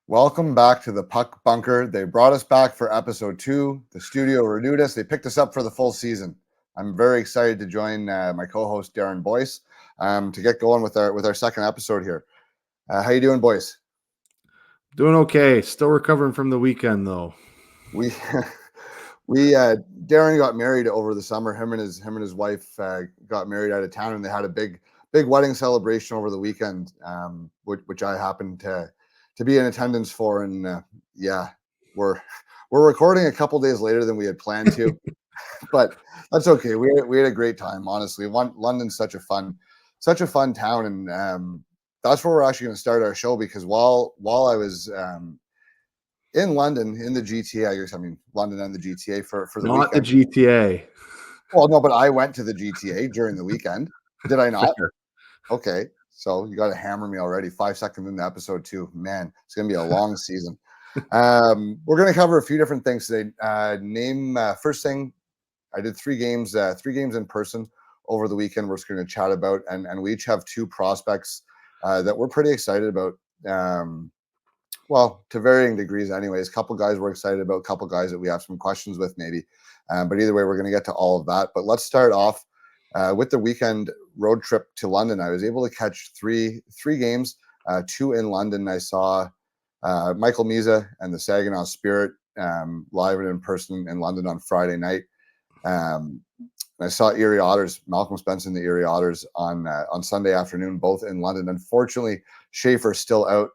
Welcome back to the Puck Bunker. They brought us back for episode 2. The studio renewed us. They picked us up for the full season. I'm very excited to join my co-host Darren Boyce to get going with our second episode here. How you doing, Boyce? Doing okay. Still recovering from the weekend though. We Darren got married over the summer. Him and his wife got married out of town, and they had a big wedding celebration over the weekend, which I happened to be in attendance for. And we're recording a couple days later than we had planned to, but that's okay. We had a great time, honestly. London's such a fun town, and that's where we're actually going to start our show, because while I was in London, in the GTA, I guess, I mean London and the GTA for the Not weekend. the GTA. Well, no, but I went to the GTA during the weekend. Did I not? Fair. Okay. So you got to hammer me already. 5 seconds into episode 2. Man, it's going to be a long season. We're going to cover a few different things today. First thing, I did 3 games in person over the weekend. We're just going to chat about, and we each have 2 prospects that we're pretty excited about. Well, to varying degrees anyways. A couple guys we're excited about, a couple guys that we have some questions with maybe. But either way, we're going to get to all of that. But let's start off with the weekend road trip to London. I was able to catch three games, 2 in London. I saw Michael Misa and the Saginaw Spirit live and in person in London on Friday night. I saw Erie Otters, Malcolm Spence and the Erie Otters on Sunday afternoon, both in London. Unfortunately, Schaefer's still out.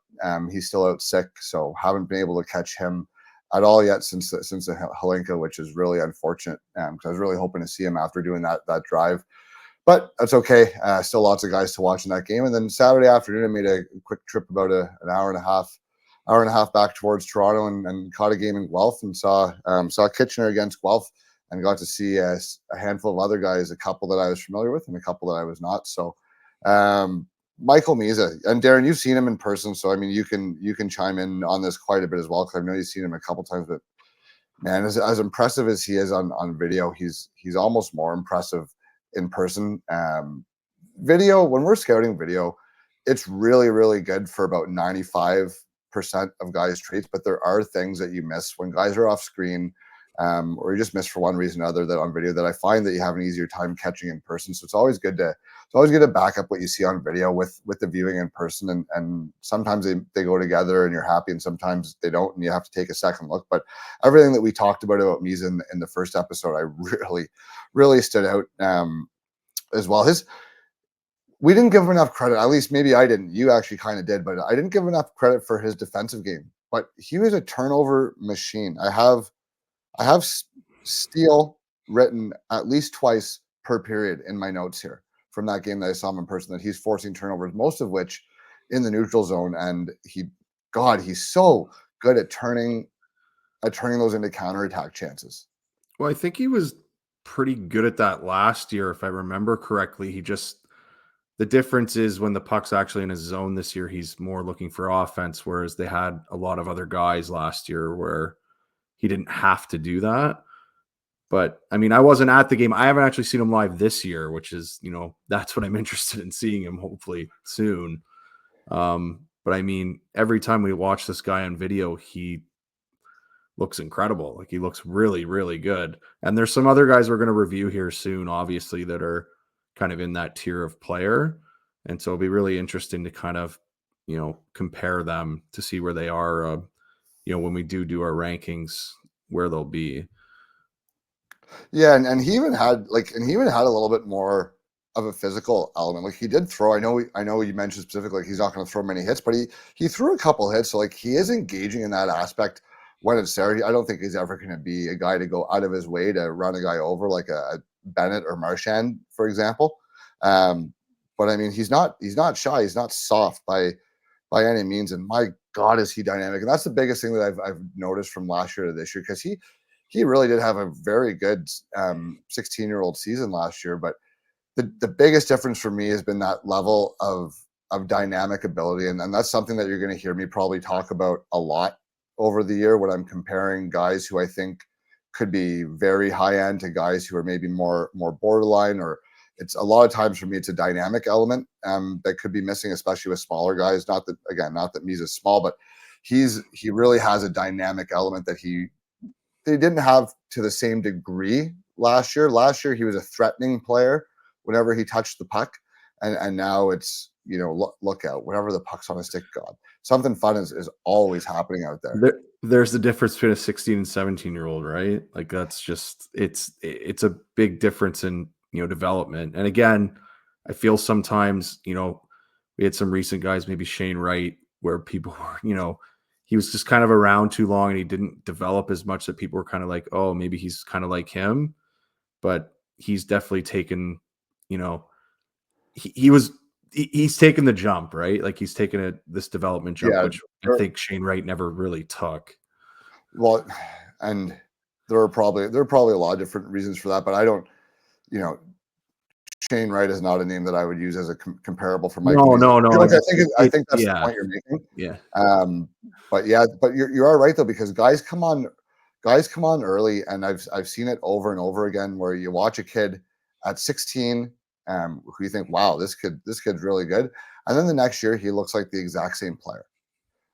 He's still out sick, so haven't been able to catch him at all yet since the Halinka, which is really unfortunate, because I was really hoping to see him after doing that drive. But that's okay. Still lots of guys to watch in that game. And then Saturday afternoon, I made a quick trip, about an hour and a half back towards Toronto, and caught a game in Guelph, and saw Kitchener against Guelph, and got to see a handful of other guys, a couple that I was familiar with and a couple that I was not. So Michael Misa, and Darren, you've seen him in person, so I mean you can chime in on this quite a bit as well, because I know you've seen him a couple times. But man, as impressive as he is on video, he's almost more impressive in person. Video, when we're scouting video, it's really, really good for about 95% of guys' traits, but there are things that you miss when guys are off screen, or you just miss for one reason or other, that on video, that I find that you have an easier time catching in person. So it's always good to back up what you see on video with the viewing in person, and sometimes they go together and you're happy, and sometimes they don't, and you have to take a second look. But everything that we talked about Misa in the first episode, I really stood out as well. We didn't give him enough credit, at least maybe I didn't. You actually kind of did, but I didn't give enough credit for his defensive game. But he was a turnover machine. I have steal written at least twice per period in my notes here from that game that I saw him in person, that he's forcing turnovers, most of which in the neutral zone. And he's so good at turning those into counterattack chances. Well, I think he was pretty good at that last year, if I remember correctly. The difference is when the puck's actually in his zone this year, he's more looking for offense, whereas they had a lot of other guys last year where he didn't have to do that. But I mean, I wasn't at the game. I haven't actually seen him live this year, which is, that's what I'm interested in seeing him hopefully soon. But I mean, every time we watch this guy on video, he looks incredible. Like, he looks really, really good. And there's some other guys we're going to review here soon, obviously, that are kind of in that tier of player. And so it'll be really interesting to kind of, compare them to see where they are, when we do our rankings, where they'll be. Yeah, and he even had a little bit more of a physical element. Like, he did throw. I know you mentioned specifically, like, he's not going to throw many hits, but he threw a couple hits. So like, he is engaging in that aspect when it's there. I don't think he's ever going to be a guy to go out of his way to run a guy over like a Bennett or Marchand, for example. But I mean, he's not shy. He's not soft by any means. And my God, is he dynamic? And that's the biggest thing that I've noticed from last year to this year, because he really did have a very good 16-year-old season last year. But the biggest difference for me has been that level of dynamic ability. And that's something that you're going to hear me probably talk about a lot over the year, when I'm comparing guys who I think could be very high end to guys who are maybe more borderline, or it's a lot of times for me, it's a dynamic element that could be missing, especially with smaller guys. Not that Misa's small, but he really has a dynamic element that they didn't have to the same degree last year. Last year, he was a threatening player whenever he touched the puck. And now it's, look out, whenever the puck's on a stick, God, something fun is always happening out there. There's the difference between a 16 and 17-year-old, right? Like that's just, it's a big difference in, development. And again, I feel sometimes, we had some recent guys, maybe Shane Wright, where people were, he was just kind of around too long and he didn't develop as much that people were kind of like, oh, maybe he's kind of like him. But he's definitely taken, he's taken the jump, right? Like he's taken this development jump, Yeah, which I think Shane Wright never really took. Well, and there are probably a lot of different reasons for that, but I don't, Shane Wright is not a name that I would use as a comparable for Mike. No. I think that's the point you're making. Yeah. But you are right though, because guys come on early, and I've seen it over and over again where you watch a kid at 16, who you think, wow, this kid's really good, and then the next year he looks like the exact same player,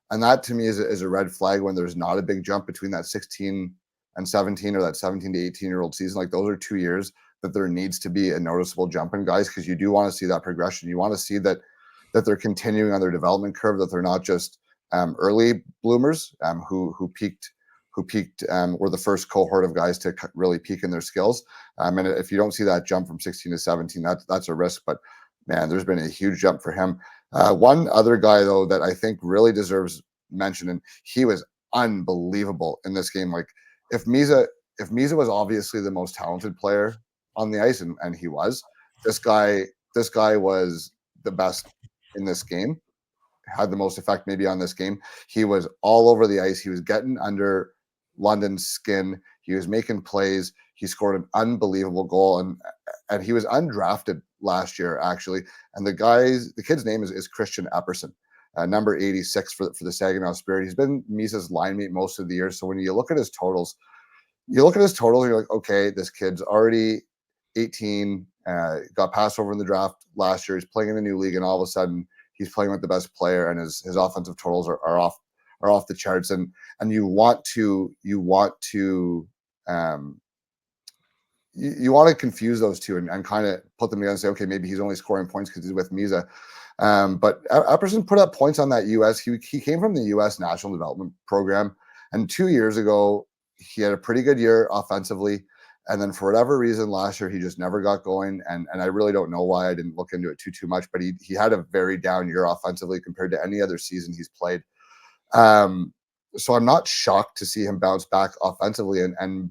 and that to me is a red flag when there's not a big jump between that 16 and 17 or that 17 to 18-year-old season. Like those are 2 years that there needs to be a noticeable jump in guys, because you do want to see that progression. You want to see that they're continuing on their development curve, that they're not just early bloomers who peaked were the first cohort of guys to really peak in their skills. And if you don't see that jump from 16 to 17, that's a risk. But man, there's been a huge jump for him. One other guy though that I think really deserves mention, and he was unbelievable in this game. Like if Misa was obviously the most talented player on the ice, and he was, this guy was the best in this game, had the most effect maybe on this game. He was all over the ice. He was getting under London's skin. He was making plays. He scored an unbelievable goal, and he was undrafted last year actually. And the kid's name is Christian Epperson, number 86 for the Saginaw Spirit. He's been Misa's line mate most of the year. So when you look at his totals, you're like, okay, this kid's already 18, got passed over in the draft last year. He's playing in a new league, and all of a sudden he's playing with the best player, and his offensive totals are off the charts. And you want to confuse those two and kind of put them together and say, okay, maybe he's only scoring points because he's with Misa. But Epperson put up points on that US. He came from the US National Development Program, and 2 years ago he had a pretty good year offensively. And then for whatever reason, last year he just never got going. And I really don't know why. I didn't look into it too much, but he had a very down year offensively compared to any other season he's played. So I'm not shocked to see him bounce back offensively. And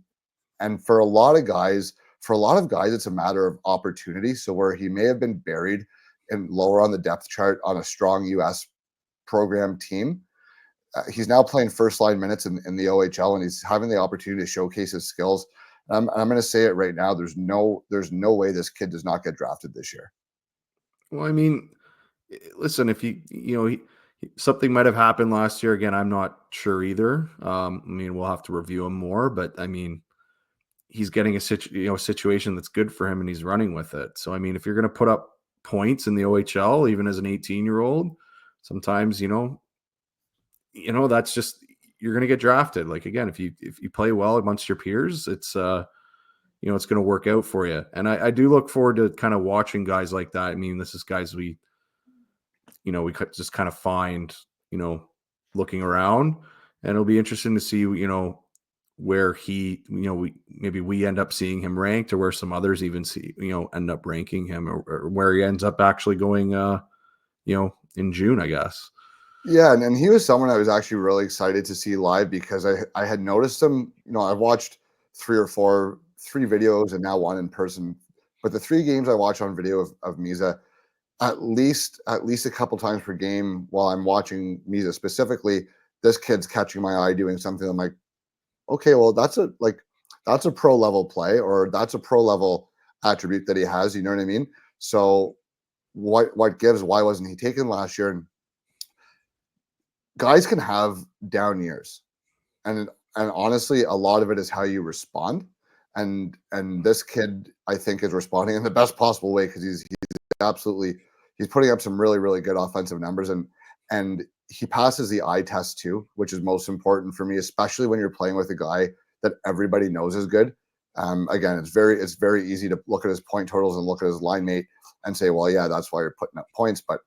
for a lot of guys, it's a matter of opportunity. So where he may have been buried and lower on the depth chart on a strong US program team, he's now playing first line minutes in the OHL, and he's having the opportunity to showcase his skills. I'm going to say it right now. There's no way this kid does not get drafted this year. Well, I mean, listen, if something might have happened last year. Again, I'm not sure either. I mean, we'll have to review him more, but I mean, he's getting a situation that's good for him, and he's running with it. So, I mean, if you're going to put up points in the OHL, even as an 18-year-old, sometimes, that's just, you're going to get drafted. Like, again, if you play well amongst your peers, it's it's going to work out for you. And I do look forward to kind of watching guys like that. I mean, this is guys we could just kind of find, looking around, and it'll be interesting to see, where he, we end up seeing him ranked, or where some others even see, end up ranking him, or where he ends up actually going, in June, I guess. Yeah, and he was someone I was actually really excited to see live, because I had noticed him. I've watched 3 videos and now 1 in person, but the 3 games I watch on video of Misa, at least a couple times per game while I'm watching Misa specifically, this kid's catching my eye doing something. I'm like, okay, well that's a pro level play, or that's a pro level attribute that he has. You know what I mean? So what gives? Why wasn't he taken last year? And guys can have down years, and honestly, a lot of it is how you respond. and this kid, I think, is responding in the best possible way because he's absolutely he's putting up some really, really good offensive numbers, and he passes the eye test too, which is most important for me, especially when you're playing with a guy that everybody knows is good. Again, it's very easy to look at his point totals and look at his line mate and say, well, yeah, that's why you're putting up points. But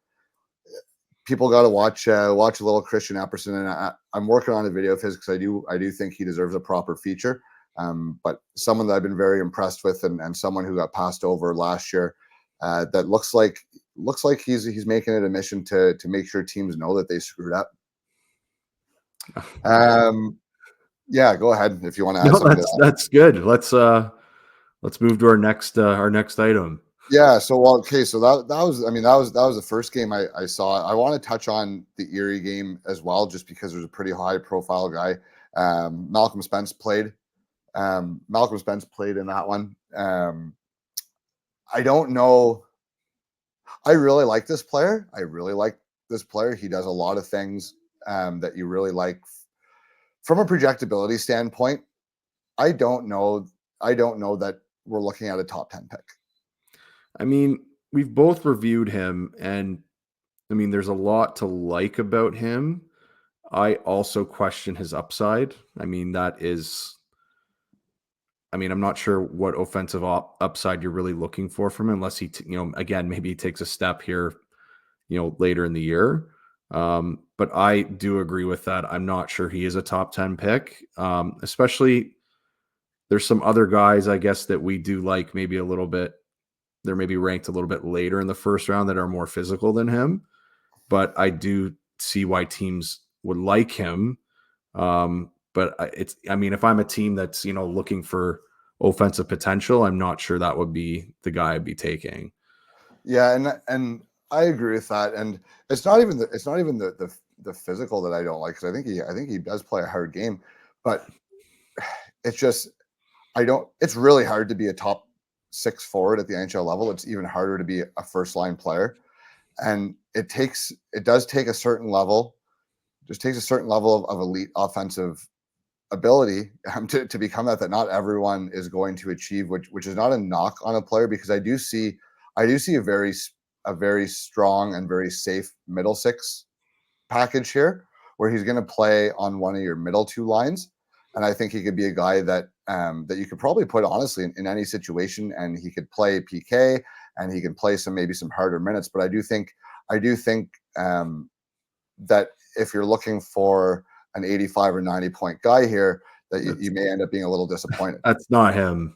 people got to watch a little Christian Epperson, and I'm working on a video of his because I do think he deserves a proper feature. But someone that I've been very impressed with, and someone who got passed over last year, that looks like he's making it a mission to make sure teams know that they screwed up. Yeah, go ahead if you want to add something to that. That's good. Let's move to our next item. Yeah. So okay. So that was the first game I saw. I want to touch on the Erie game as well, just because there's a pretty high profile guy. Malcolm Spence played. Malcolm Spence played in that one. I don't know. I really like this player. He does a lot of things that you really like. From a projectability standpoint, I don't know that we're looking at a top 10 pick. I mean, we've both reviewed him, and I mean, there's a lot to like about him. I also question his upside. I mean, I'm not sure what offensive upside you're really looking for from him, unless he, again, maybe he takes a step here, later in the year. But I do agree with that. I'm not sure he is a top 10 pick. Especially there's some other guys, I guess, that we do like maybe a little bit. They're maybe ranked a little bit later in the first round that are more physical than him. But I do see why teams would like him. But if I'm a team that's, looking for offensive potential, I'm not sure that would be the guy I'd be taking. Yeah. And I agree with that. And it's not even the physical that I don't like, because I think he does play a hard game, but it's just, it's really hard to be a top 6 forward at the NHL level. It's even harder to be a first line player. And it does take a certain level, just takes a certain level of elite offensive ability to become that not everyone is going to achieve, which is not a knock on a player, because I do see a very strong and very safe middle 6 package here, where he's going to play on one of your middle 2 lines. And I think he could be a guy that you could probably put honestly in any situation, and he could play PK, and he can play maybe some harder minutes. But I do think that if you're looking for an 85 or 90 point guy here, that you may end up being a little disappointed. That's not him.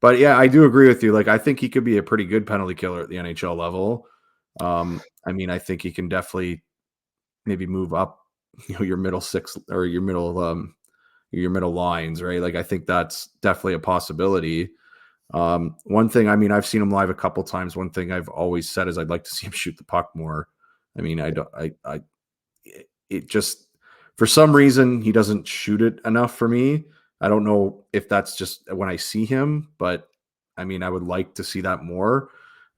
But yeah, I do agree with you. Like, I think he could be a pretty good penalty killer at the NHL level. I think he can definitely maybe move up, your middle 6 or your middle lines, right? Like, I think that's definitely a possibility. One thing, I've seen him live a couple times. One thing I've always said is I'd like to see him shoot the puck more. It just, for some reason, he doesn't shoot it enough for me. I don't know if that's just when I see him, but I would like to see that more.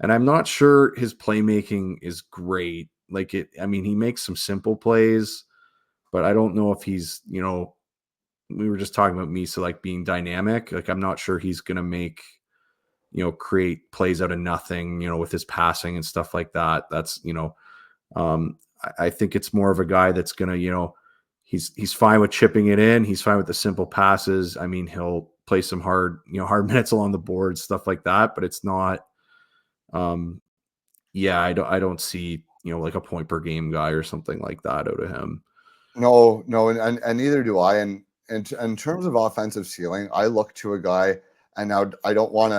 And I'm not sure his playmaking is great. Like he makes some simple plays, but I don't know if he's, we were just talking about Misa, like, being dynamic. Like, I'm not sure he's going to make, create plays out of nothing, with his passing and stuff like that. That's, I think it's more of a guy that's going to, he's fine with chipping it in. He's fine with the simple passes. He'll play some hard minutes along the board, stuff like that, but it's not, I don't see, like a point per game guy or something like that out of him. No. And neither do I. And in terms of offensive ceiling, I look to a guy, and now I don't want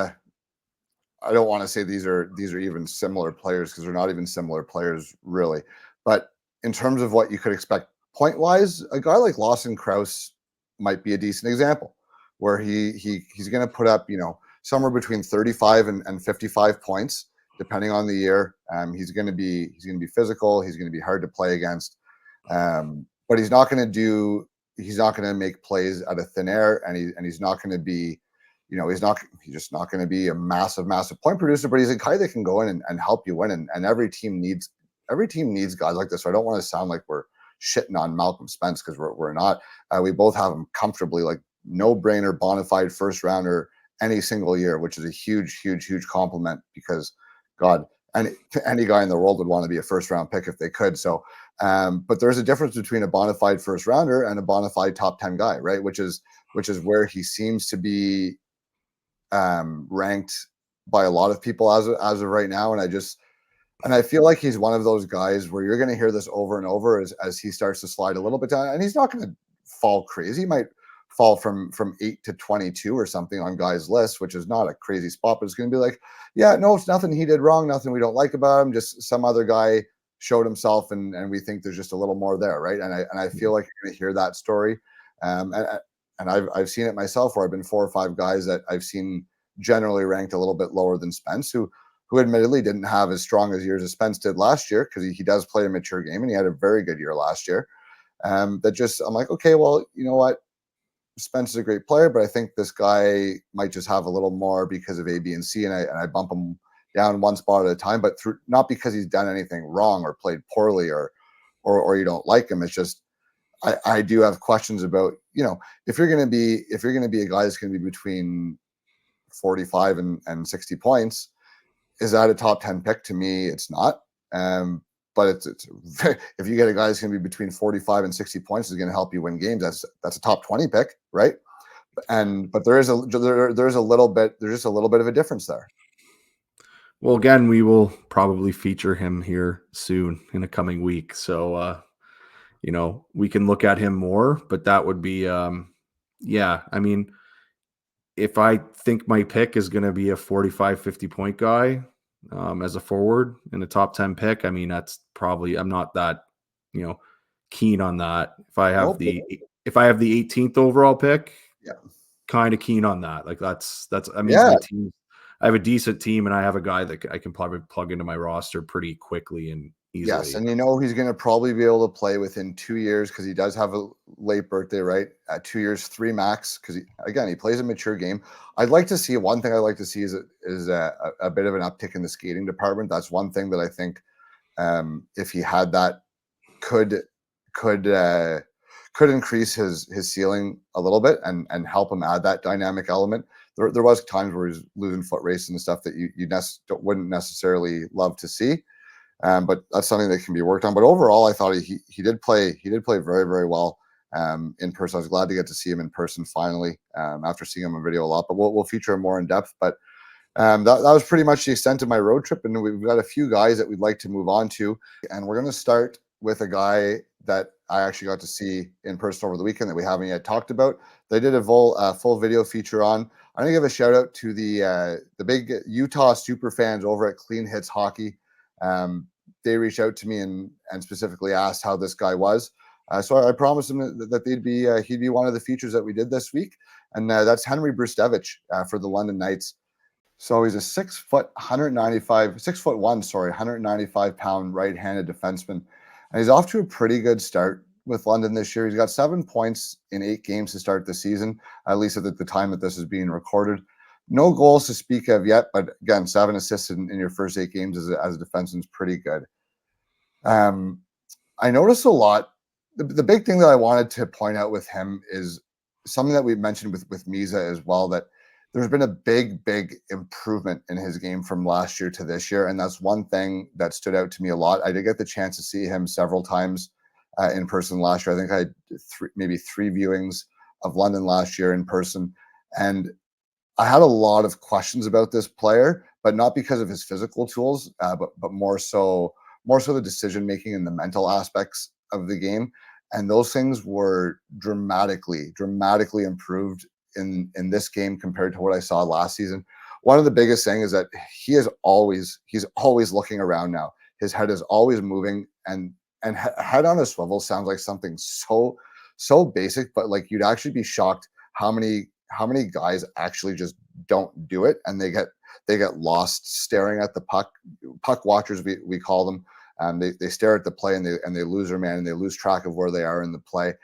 to say these are even similar players, because they're not even similar players really. But in terms of what you could expect point wise, a guy like Lawson Krause might be a decent example, where he's going to put up, somewhere between 35 and 55 points, depending on the year. He's going to be physical. He's going to be hard to play against. But he's not going to make plays out of thin air, and he's not going to be, he's just not going to be a massive point producer, but he's a guy that can go in and help you win. And every team needs guys like this. So I don't want to sound like we're shitting on Malcolm Spence, because we're not. We both have him comfortably like no-brainer bona fide first rounder any single year, which is a huge compliment because, God, any guy in the world would want to be a first round pick if they could. So, but there's a difference between a bona fide first rounder and a bona fide top 10 guy, right? Which is where he seems to be ranked by a lot of people as of right now. And I feel like he's one of those guys where you're going to hear this over and over as he starts to slide a little bit down, and he's not going to fall crazy. He might fall from 8 to 22 or something on guys' lists, which is not a crazy spot, but it's going to be like, yeah, no, it's nothing he did wrong, nothing we don't like about him, just some other guy showed himself, and we think there's just a little more there, right? And I feel like you're going to hear that story, and I've seen it myself where I've been 4 or 5 guys that I've seen generally ranked a little bit lower than Spence, who admittedly didn't have as strong as years as Spence did last year, because he does play a mature game and he had a very good year last year. I'm like, okay, well, you know what? Spence is a great player, but I think this guy might just have a little more because of A, B, and C, and I bump him down one spot at a time, but not because he's done anything wrong or played poorly or you don't like him. It's just I do have questions about, if you're going to be a guy that's going to be between 45 and 60 points, is that a top 10 pick? To me, it's not. But it's if you get a guy that's going to be between 45 and 60 points is going to help you win games, that's a top 20 pick, right? But there's just a little bit of a difference there. Well, again, we will probably feature him here soon in the coming week, so we can look at him more. But that would be, yeah. I mean, if I think my pick is going to be a 45, 50 point guy, as a forward in the top 10 pick, I mean, that's probably, I'm not that, keen on that. If I have the 18th overall pick, yeah, kind of keen on that. Like that means yeah. my team, I have a decent team and I have a guy that I can probably plug into my roster pretty quickly and easily. Yes, and he's going to probably be able to play within 2 years because he does have a late birthday, right? 2 years, 3 max, because he plays a mature game. I'd like to see is a bit of an uptick in the skating department. That's one thing that I think, if he had that, could increase his ceiling a little bit and help him add that dynamic element. There was times where he's losing foot race and stuff that you wouldn't necessarily love to see. But that's something that can be worked on. But overall, I thought he did play very, very well in person. I was glad to get to see him in person finally, after seeing him on video a lot. But we'll feature him more in depth. But that was pretty much the extent of my road trip, and we've got a few guys that we'd like to move on to. And we're going to start with a guy that I actually got to see in person over the weekend that we haven't yet talked about. They did a full video feature on. I'm going to give a shout out to the big Utah super fans over at Clean Hits Hockey. They reached out to me and specifically asked how this guy was. So I promised him that he'd be one of the features that we did this week. And that's Henry Brzustewicz for the London Knights. So he's a 195-pound right-handed defenseman. And he's off to a pretty good start with London this year. He's got 7 points in 8 games to start the season, at least at the time that this is being recorded. No goals to speak of yet, but again, 7 assists in your first 8 games as a defenseman is pretty good. I noticed a lot. The big thing that I wanted to point out with him is something that we mentioned with Misa as well, that there's been a big improvement in his game from last year to this year. And that's one thing that stood out to me a lot. I did get the chance to see him several times in person last year. I think I had maybe 3 viewings of London last year in person. And I had a lot of questions about this player, but not because of his physical tools, but more so the decision making and the mental aspects of the game. And those things were dramatically improved in this game compared to what I saw last season. One of the biggest things is that he's always looking around now. His head is always moving, and head on a swivel sounds like something so basic, but like you'd actually be shocked how many guys actually just don't do it, and they get lost staring at the puck. Puck watchers, we call them. They stare at the play and they lose their man, and they lose track of where they are in the play.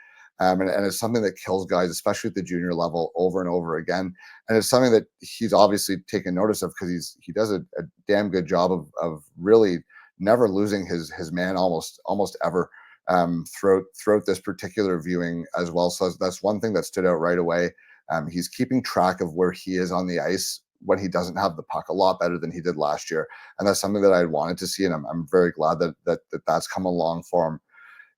And it's something that kills guys, especially at the junior level, over and over again. And it's something that he's obviously taken notice of, because he does a damn good job of really never losing his man almost ever. throughout this particular viewing as well. So that's one thing that stood out right away. He's keeping track of where he is on the ice when he doesn't have the puck a lot better than he did last year, and that's something that I wanted to see, and I'm very glad that's come along for him.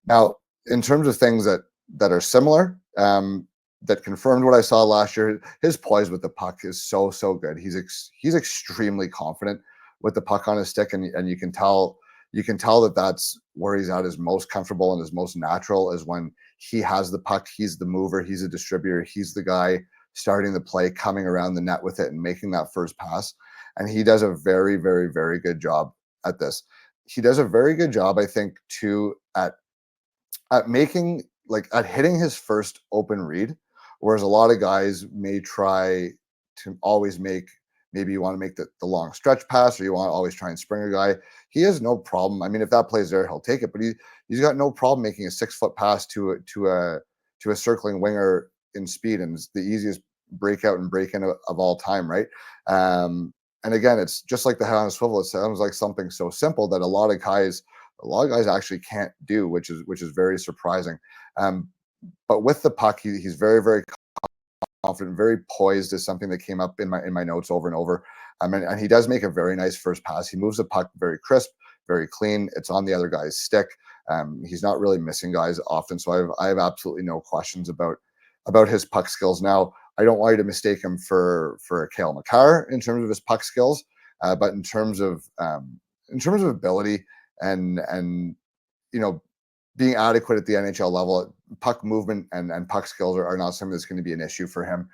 Now, in terms of things that are similar, that confirmed what I saw last year, his poise with the puck is so good. He's extremely confident with the puck on his stick, and you can tell that that's where he's at his most comfortable and his most natural, is when he has the puck. He's the mover, he's a distributor, he's the guy starting the play, coming around the net with it and making that first pass. And he does a very good job at this. He does a very good job, I think, too, at making, like, at hitting his first open read, whereas a lot of guys may try to always make, maybe you want to make the long stretch pass, or you want to always try and spring a guy. He has no problem. I mean, if that play's there, he'll take it, but he's got no problem making a 6-foot pass to a circling winger in speed, and it's the easiest breakout and break in of all time, right? And again, it's just like the head on a swivel. It sounds like something so simple that a lot of guys actually can't do, which is very surprising. But with the puck, he's very confident, very poised, is something that came up in my notes over and over. And he does make a very nice first pass. He moves the puck very crisp, very clean. It's on the other guy's stick. He's not really missing guys often, so I have absolutely no questions about his puck skills. Now, I don't want you to mistake him for a Cale Makar in terms of his puck skills, but in terms of ability and being adequate at the NHL level, puck movement and puck skills are not something that's going to be an issue for him.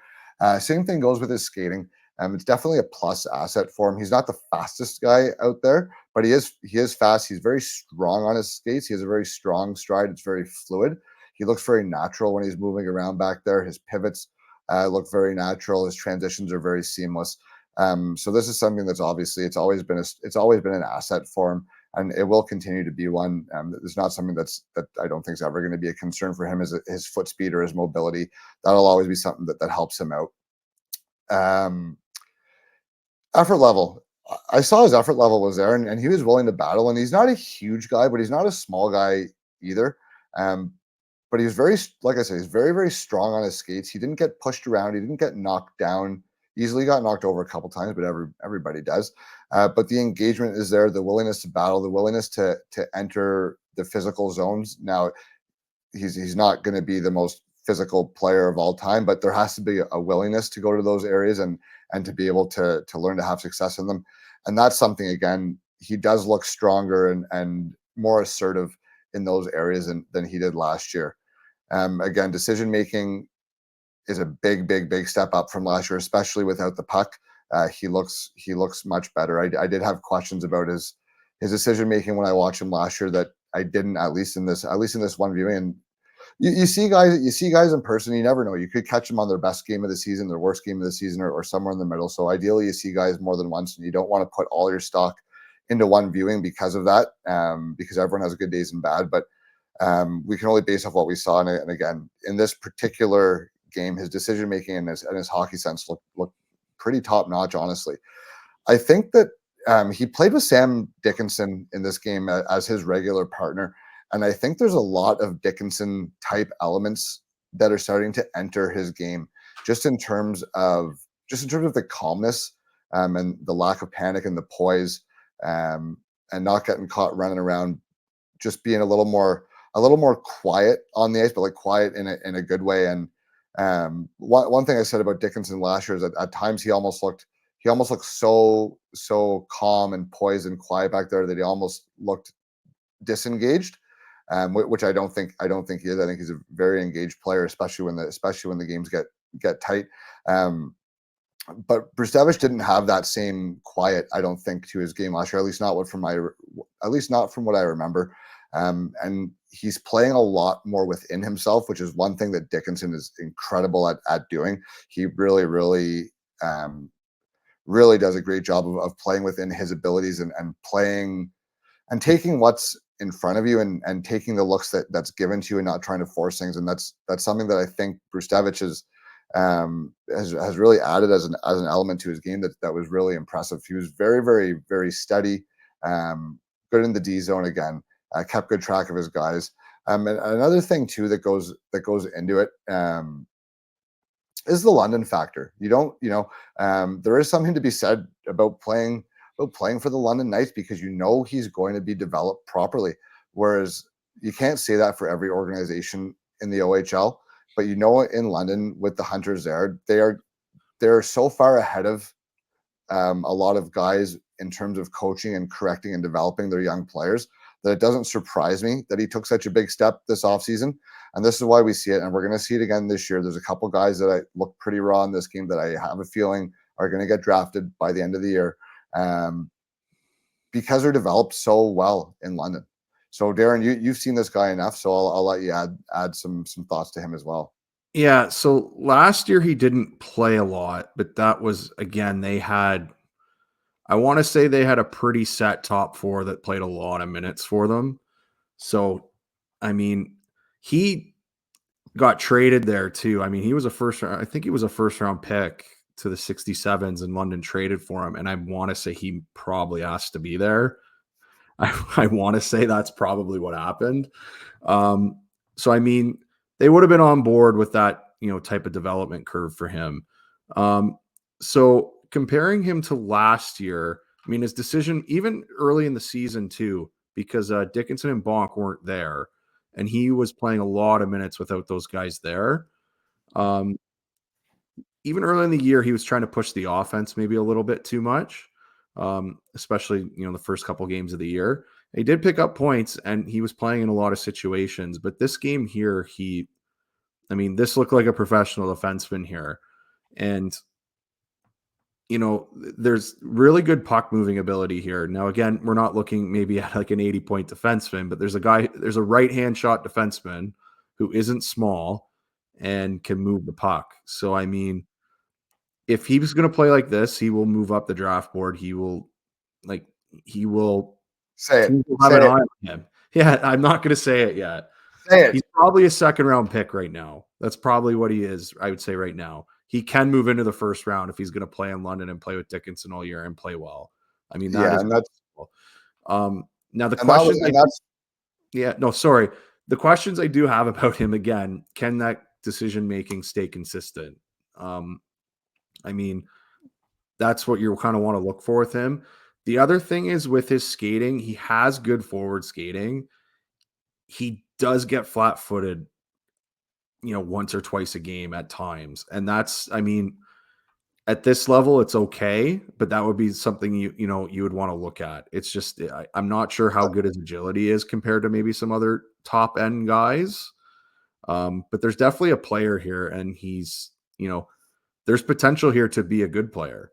Same thing goes with his skating. It's definitely a plus asset for him. He's not the fastest guy out there, but he is fast. He's very strong on his skates. He has a very strong stride. It's very fluid. He looks very natural when he's moving around back there. His pivots look very natural. His transitions are very seamless. So this is something that's obviously it's always been an asset for him, and it will continue to be one. It's not something that I don't think is ever going to be a concern for him, is his foot speed or his mobility. That'll always be something that helps him out. Effort level. I saw his effort level was there, and he was willing to battle. And he's not a huge guy, but he's not a small guy either. But he was very, like I said, he's very strong on his skates. He didn't get pushed around. He didn't get knocked down easily. Got knocked over a couple times, but everybody does. But the engagement is there, the willingness to battle, the willingness to enter the physical zones. Now, he's not going to be the most physical player of all time, but there has to be a willingness to go to those areas and to be able to learn to have success in them. And that's something, again, he does look stronger and more assertive in those areas than he did last year. Again, decision making is a big step up from last year, especially without the puck. He looks much better. I did have questions about his decision making when I watched him last year that I didn't, at least in this one viewing. And you see guys in person, you never know. You could catch them on their best game of the season, their worst game of the season, or somewhere in the middle. So ideally, you see guys more than once, and you don't want to put all your stock into one viewing because of that, because everyone has good days and bad. But we can only base off what we saw. And again, in this particular game, his decision making and his hockey sense looked pretty top notch, honestly. I think that he played with Sam Dickinson in this game as his regular partner, and I think there's a lot of Dickinson type elements that are starting to enter his game, just in terms of the calmness and the lack of panic and the poise, and not getting caught running around, just being a little more quiet on the ice, but like quiet in a good way. And one thing I said about Dickinson last year is that at times he almost looked so calm and poised and quiet back there that he almost looked disengaged, which I don't think he is. I think he's a very engaged player, especially when the games get tight. But Brzustewicz didn't have that same quiet, I don't think, to his game last year, at least not from what I remember. And he's playing a lot more within himself, which is one thing that Dickinson is incredible at doing. He really does a great job of playing within his abilities and playing and taking what's in front of you and taking the looks that's given to you and not trying to force things. And that's something that I think Brzustewicz has really added as an element to his game that was really impressive. He was very steady, good in the D zone again. Kept good track of his guys. And another thing too that goes into it is the London factor. You don't, there is something to be said about playing for the London Knights because he's going to be developed properly. Whereas you can't say that for every organization in the OHL. But in London with the Hunters there, they're so far ahead of a lot of guys in terms of coaching and correcting and developing their young players that it doesn't surprise me that he took such a big step this offseason. And this is why we see it. And we're going to see it again this year. There's a couple guys that I look pretty raw in this game that I have a feeling are going to get drafted by the end of the year because they're developed so well in London. So Darren, you've seen this guy enough. So I'll let you add some thoughts to him as well. Yeah. So last year he didn't play a lot, but that was, again, I want to say they had a pretty set top four that played a lot of minutes for them. So, I mean, he got traded there too. I mean, he was I think he was a first round pick to the 67s, and London traded for him. And I want to say he probably asked to be there. I want to say that's probably what happened. So, I mean, they would have been on board with that, type of development curve for him. So comparing him to last year, I mean, his decision, even early in the season too, because Dickinson and Bonk weren't there, and he was playing a lot of minutes without those guys there. Even early in the year, he was trying to push the offense maybe a little bit too much, especially, the first couple games of the year. He did pick up points, and he was playing in a lot of situations. But this game here, this looked like a professional defenseman here. And there's really good puck moving ability here. Now, again, we're not looking maybe at like an 80-point defenseman, but there's a right-hand shot defenseman who isn't small and can move the puck. So, I mean, if he was going to play like this, he will move up the draft board. He will Say it. Have an eye on him. Yeah, I'm not going to say it yet. Say it. He's probably a second-round pick right now. That's probably what he is, I would say right now. He can move into the first round if he's going to play in London and play with Dickinson all year and play well. I mean, that is possible. Now the question, the questions I do have about him again: can that decision making stay consistent? I mean, that's what you kind of want to look for with him. The other thing is with his skating, he has good forward skating. He does get flat-footed, once or twice a game at times. And that's, I mean, at this level, it's okay, but that would be something you would want to look at. It's just, I'm not sure how good his agility is compared to maybe some other top end guys. But there's definitely a player here, and he's, there's potential here to be a good player.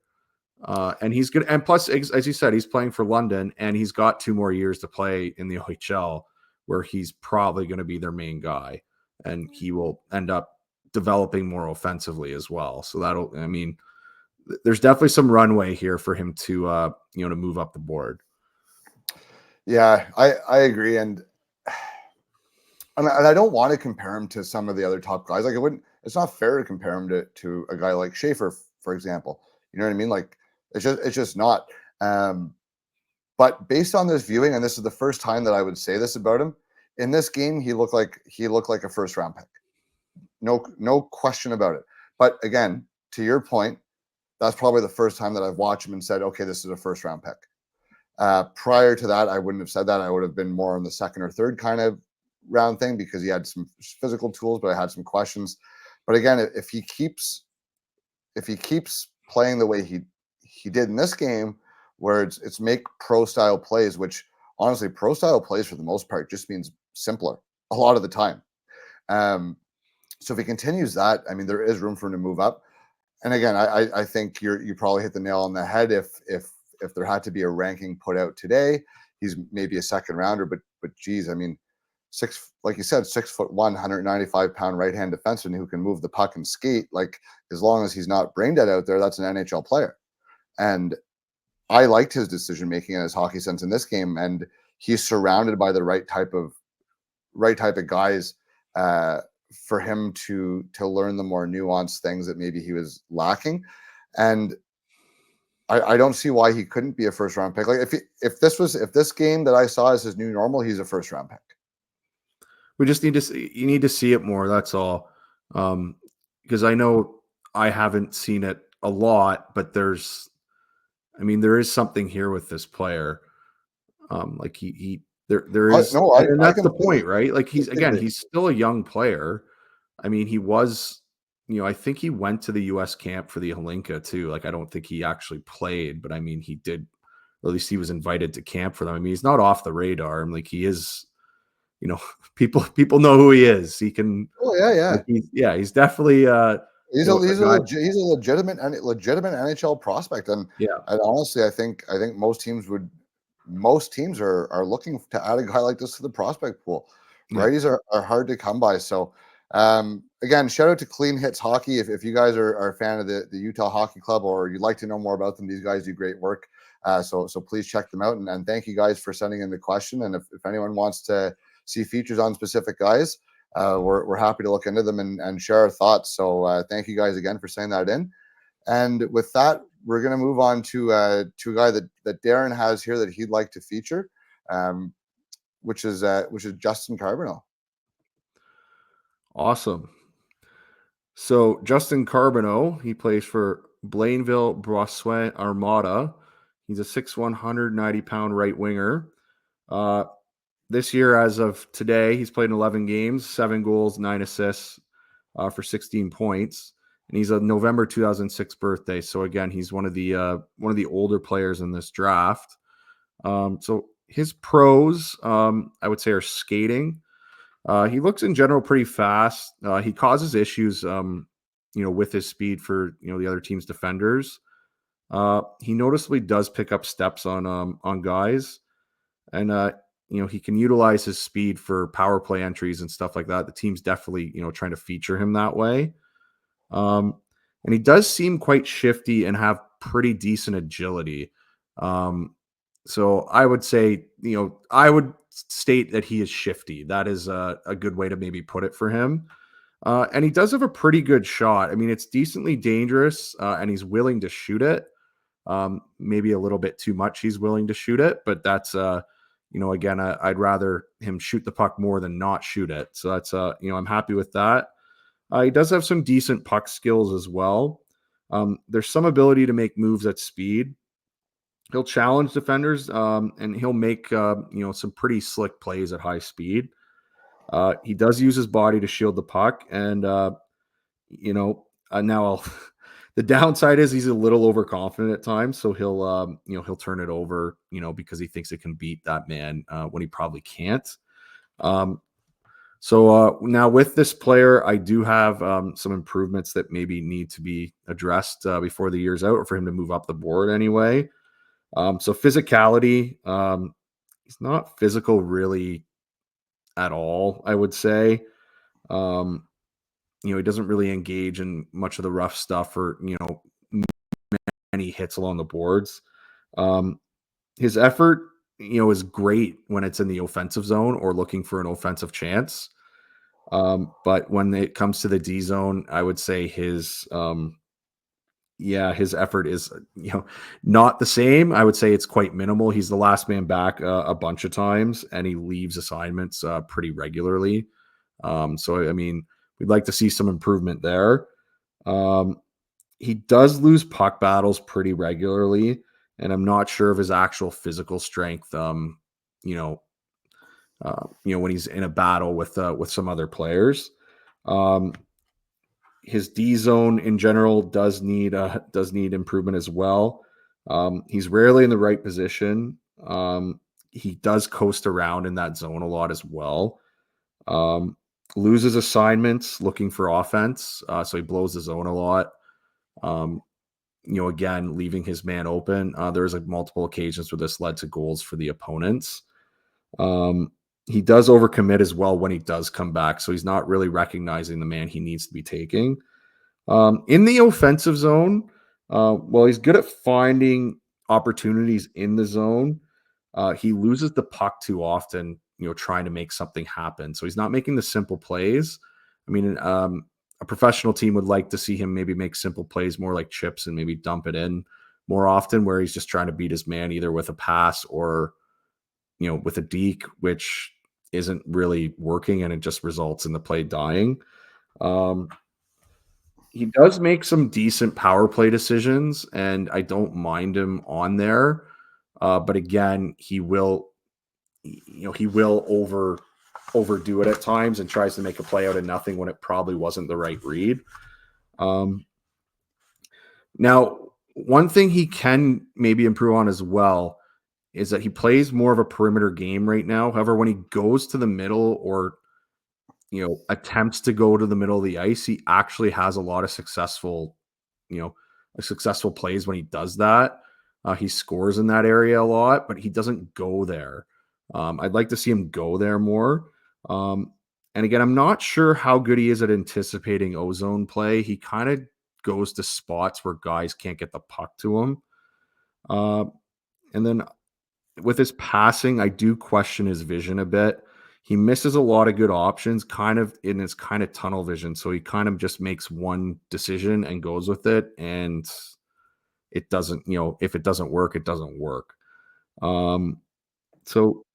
And he's good. And plus, as you said, he's playing for London, and he's got 2 more years to play in the OHL, where he's probably going to be their main guy, and he will end up developing more offensively as well. So there's definitely some runway here for him to, to move up the board. Yeah, I agree. And I don't want to compare him to some of the other top guys. Like it's not fair to compare him to a guy like Schaefer, for example. You know what I mean? Like it's just not. But based on this viewing, and this is the first time that I would say this about him, in this game, he looked like a first round pick. No question about it. But again, to your point, that's probably the first time that I've watched him and said, okay, this is a first round pick. Prior to that, I wouldn't have said that. I would have been more on the second or third kind of round thing because he had some physical tools, but I had some questions. But again, if he keeps playing the way he did in this game, where it's make pro style plays, which honestly, pro style plays for the most part just means simpler a lot of the time. So if he continues that, I mean, there is room for him to move up. And again, I think you probably hit the nail on the head. If there had to be a ranking put out today, he's maybe a second rounder. But geez, I mean, like you said, 6'1", 195-pound right-hand defenseman who can move the puck and skate. Like as long as he's not brain dead out there, that's an NHL player. And I liked his decision making and his hockey sense in this game, and he's surrounded by the right type of guys for him to learn the more nuanced things that maybe he was lacking. And I don't see why he couldn't be a first round pick. Like if this game that I saw is his new normal, he's a first round pick. We just need you need to see it more. That's all. Because I know I haven't seen it a lot, but there is something here with this player. Like there is, No, and I that's the completely, point, right? Like completely agree. he's still a young player. I mean, he was, I think he went to the U.S. camp for the Holinka too. Like, I don't think he actually played, but I mean, he did. Or at least he was invited to camp for them. I mean, he's not off the radar. I'm like, he is. People know who he is. He can. Oh yeah, Like, yeah. he's definitely a He's a guy. legitimate and legitimate NHL prospect, Yeah, and honestly, I think most teams are looking to add a guy like this to the prospect pool. yeah. Righties are hard to come by. So again, shout out to Clean Hits Hockey. If you guys are a fan of the Utah Hockey Club or you'd like to know more about them, these guys do great work. So please check them out, and thank you guys for sending in the question. And if anyone wants to see features on specific guys, we're happy to look into them and share our thoughts. So thank you guys again for sending that in. And with that, we're going to move on to a guy that Darren has here that he'd like to feature, which is Justin Carbonneau. Awesome. So Justin Carbonneau, he plays for Blainville Brossois Armada. He's a 6'1", 190-pound right winger. This year, as of today, he's played in 11 games, 7 goals, 9 assists for 16 points. And he's a November 2006 birthday. So again, he's one of the older players in this draft. So his pros, I would say, are skating. He looks in general pretty fast. He causes issues, with his speed for the other team's defenders. He noticeably does pick up steps on guys, and he can utilize his speed for power play entries and stuff like that. The team's definitely trying to feature him that way. And he does seem quite shifty and have pretty decent agility. So I would say, I would state that he is shifty. That is a good way to maybe put it for him. And he does have a pretty good shot. I mean, it's decently dangerous, and he's willing to shoot it. Maybe a little bit too much. He's willing to shoot it, but that's, again, I'd rather him shoot the puck more than not shoot it. So that's, I'm happy with that. He does have some decent puck skills as well. There's some ability to make moves at speed. He'll challenge defenders, and he'll make some pretty slick plays at high speed. He does use his body to shield the puck, and now the downside is he's a little overconfident at times, so he'll turn it over, because he thinks it can beat that man when he probably can't. So now with this player, I do have some improvements that maybe need to be addressed before the year's out, or for him to move up the board anyway. So physicality, he's not physical really at all, I would say. He doesn't really engage in much of the rough stuff or, many hits along the boards. His effort, is great when it's in the offensive zone or looking for an offensive chance. But when it comes to the D zone, I would say his effort is, not the same. I would say it's quite minimal. He's the last man back a bunch of times, and he leaves assignments pretty regularly. So, I mean, we'd like to see some improvement there. He does lose puck battles pretty regularly, and I'm not sure of his actual physical strength. When he's in a battle with some other players. His D zone in general does need improvement as well. He's rarely in the right position. He does coast around in that zone a lot as well. Loses assignments looking for offense, so he blows the zone a lot. Again, leaving his man open. There's multiple occasions where this led to goals for the opponents. He does overcommit as well when he does come back, so he's not really recognizing the man he needs to be taking. In the offensive zone, well, he's good at finding opportunities in the zone. He loses the puck too often, trying to make something happen. So he's not making the simple plays. I mean, a professional team would like to see him maybe make simple plays more like chips and maybe dump it in more often, where he's just trying to beat his man either with a pass or, with a deke, which isn't really working, and it just results in the play dying. Um, he does make some decent power play decisions, and I don't mind him on there. But again, he will overdo it at times and tries to make a play out of nothing when it probably wasn't the right read. Um, Now, one thing he can maybe improve on as well is that he plays more of a perimeter game right now. However, when he goes to the middle or attempts to go to the middle of the ice, he actually has a lot of you know, successful plays when he does that. He scores in that area a lot, but he doesn't go there. I'd like to see him go there more. Um, and again, I'm not sure how good he is at anticipating ozone play. He kind of goes to spots where guys can't get the puck to him. Uh, and then with his passing, I do question his vision a bit. He misses a lot of good options, kind of in his kind of tunnel vision. So he kind of just makes one decision and goes with it. And it doesn't, if it doesn't work, it doesn't work. So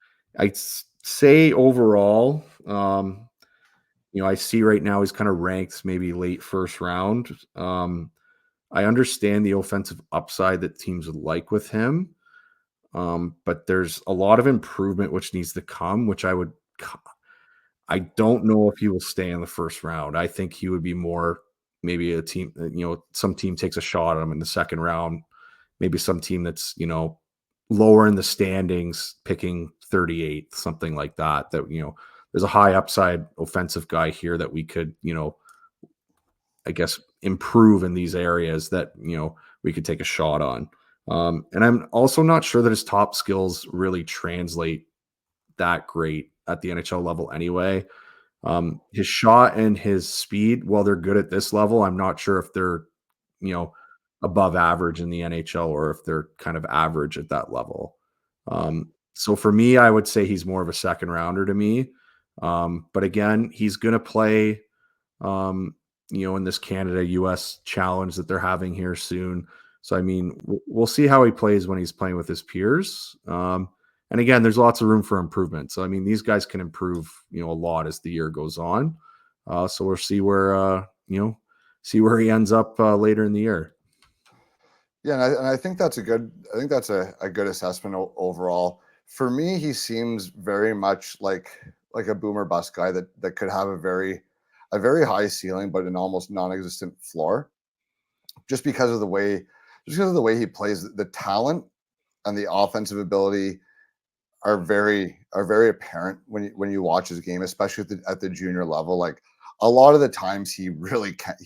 say overall, I see right now he's kind of ranked maybe late first round. I understand the offensive upside that teams would like with him. But there's a lot of improvement which needs to come, I don't know if he will stay in the first round. I think he would be more maybe a team, some team takes a shot at him in the second round, maybe some team that's, lower in the standings, picking 38th, something like that, there's a high upside offensive guy here that we could, I guess, improve in these areas that, we could take a shot on. And I'm also not sure that his top skills really translate that great at the NHL level anyway. His shot and his speed, while they're good at this level, I'm not sure if they're, you know, above average in the NHL or if they're kind of average at that level. So for me, I would say he's more of a second rounder to me. But again, he's going to play, um, in this Canada US challenge that they're having here soon. So, I mean, we'll see how he plays when he's playing with his peers. And again, there's lots of room for improvement. So, I mean, these guys can improve, a lot as the year goes on. So we'll see see where he ends up later in the year. Yeah, and I think that's a good assessment overall. For me, he seems very much like a boomer bust guy that could have a very high ceiling, but an almost non-existent floor, just because of the way he plays. The talent and the offensive ability are very apparent when you watch his game, especially at the junior level. Like a lot of the times, he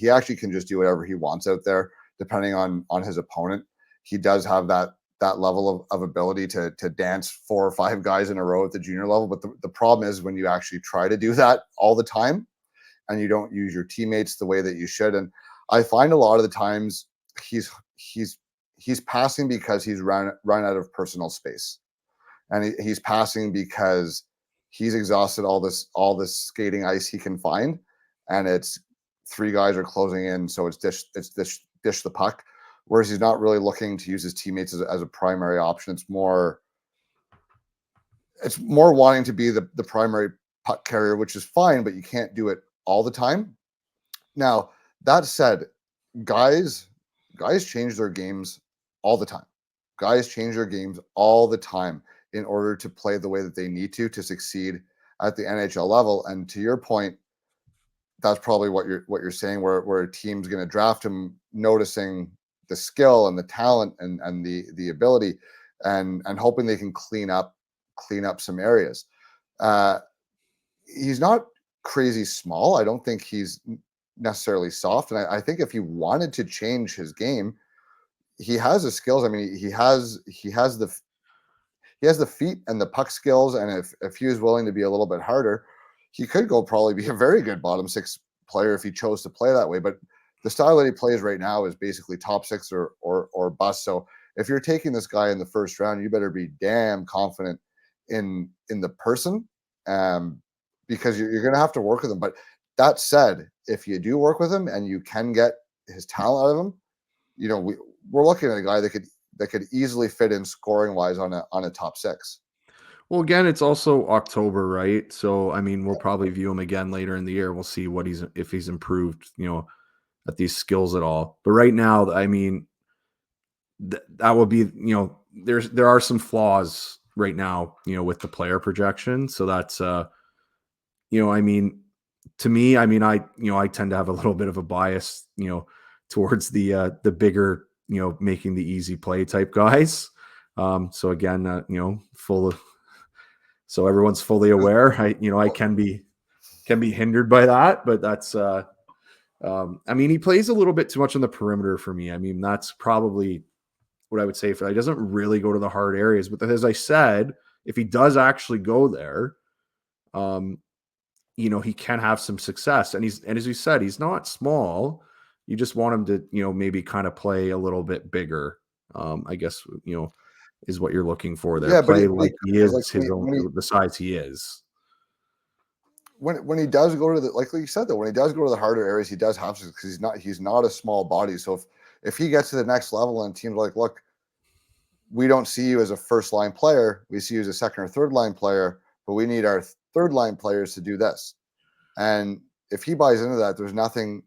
actually can just do whatever he wants out there, depending on his opponent. He does have that level of ability to dance 4 or 5 guys in a row at the junior level. But the problem is when you actually try to do that all the time and you don't use your teammates the way that you should. And I find a lot of the times he's passing because he's run out of personal space, and he's passing because he's exhausted all this skating ice he can find, and it's 3 guys are closing in, so it's dish the puck. Whereas he's not really looking to use his teammates as a primary option. It's more wanting to be the primary puck carrier, which is fine, but you can't do it all the time. Now, that said, guys change their games all the time. Guys change their games all the time in order to play the way that they need to succeed at the NHL level. And to your point, that's probably what you're saying, where a team's going to draft him, noticing the skill and the talent and the ability, and hoping they can clean up some areas. He's not crazy small. I don't think he's necessarily soft. And I think if he wanted to change his game, he has the skills. I mean, he has the feet and the puck skills. And if he was willing to be a little bit harder, he could probably be a very good bottom 6 player if he chose to play that way. But the style that he plays right now is basically top 6 or bust. So if you're taking this guy in the first round, you better be damn confident in the person, because you're going to have to work with him. But that said, if you do work with him and you can get his talent out of him, we're looking at a guy that could easily fit in scoring wise on a top 6. Well, again, it's also October, right? So, I mean, we'll probably view him again later in the year. We'll see what if he's improved, at these skills at all. But right now, I mean, that will be, there are some flaws right now, with the player projection. So that's, I mean, to me, I mean, I tend to have a little bit of a bias, towards the bigger, making the easy play type guys. So again, full of, so everyone's fully aware. I can be hindered by that, but that's, I mean, he plays a little bit too much on the perimeter for me. I mean, that's probably what I would say for that. He doesn't really go to the hard areas, but as I said, if he does actually go there, um, he can have some success. And as you said, he's not small. You just want him to, maybe kind of play a little bit bigger. I guess, is what you're looking for there. Yeah, but Play he like he because like is his own, the size he is. when he does go to the like you said though, when he does go to the harder areas, he does have to because he's not a small body. So if he gets to the next level and teams are like, look, we don't see you as a first line player, we see you as a second or third line player, but we need our third line players to do this. And if he buys into that, there's nothing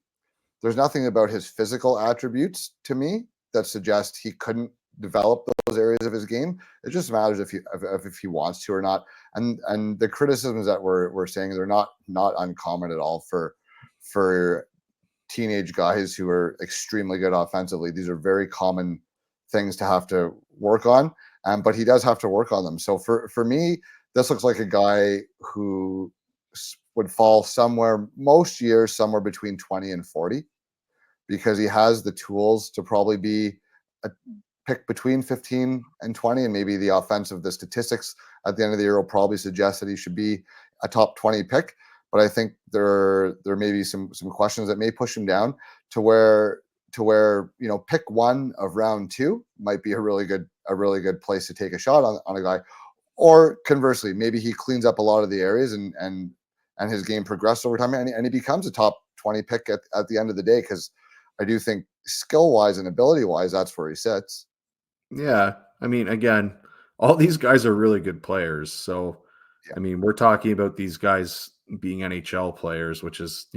about his physical attributes to me that suggests he couldn't develop those areas of his game. It just matters if he wants to or not. And the criticisms that we're saying, they're not uncommon at all for teenage guys who are extremely good offensively. These are very common things to have to work on. But he does have to work on them. So for me, this looks like a guy who would fall most years somewhere between 20 and 40, because he has the tools to probably be a pick between 15 and 20, and maybe the statistics at the end of the year will probably suggest that he should be a top 20 pick. But I think there may be some questions that may push him down to where pick one of round 2 might be a really good place to take a shot on a guy. Or conversely, maybe he cleans up a lot of the areas and his game progresses over time, and he becomes a top 20 pick at the end of the day, because I do think skill-wise and ability-wise, that's where he sits. Yeah. I mean, again, all these guys are really good players. So, Yeah. I mean, we're talking about these guys being NHL players, which is,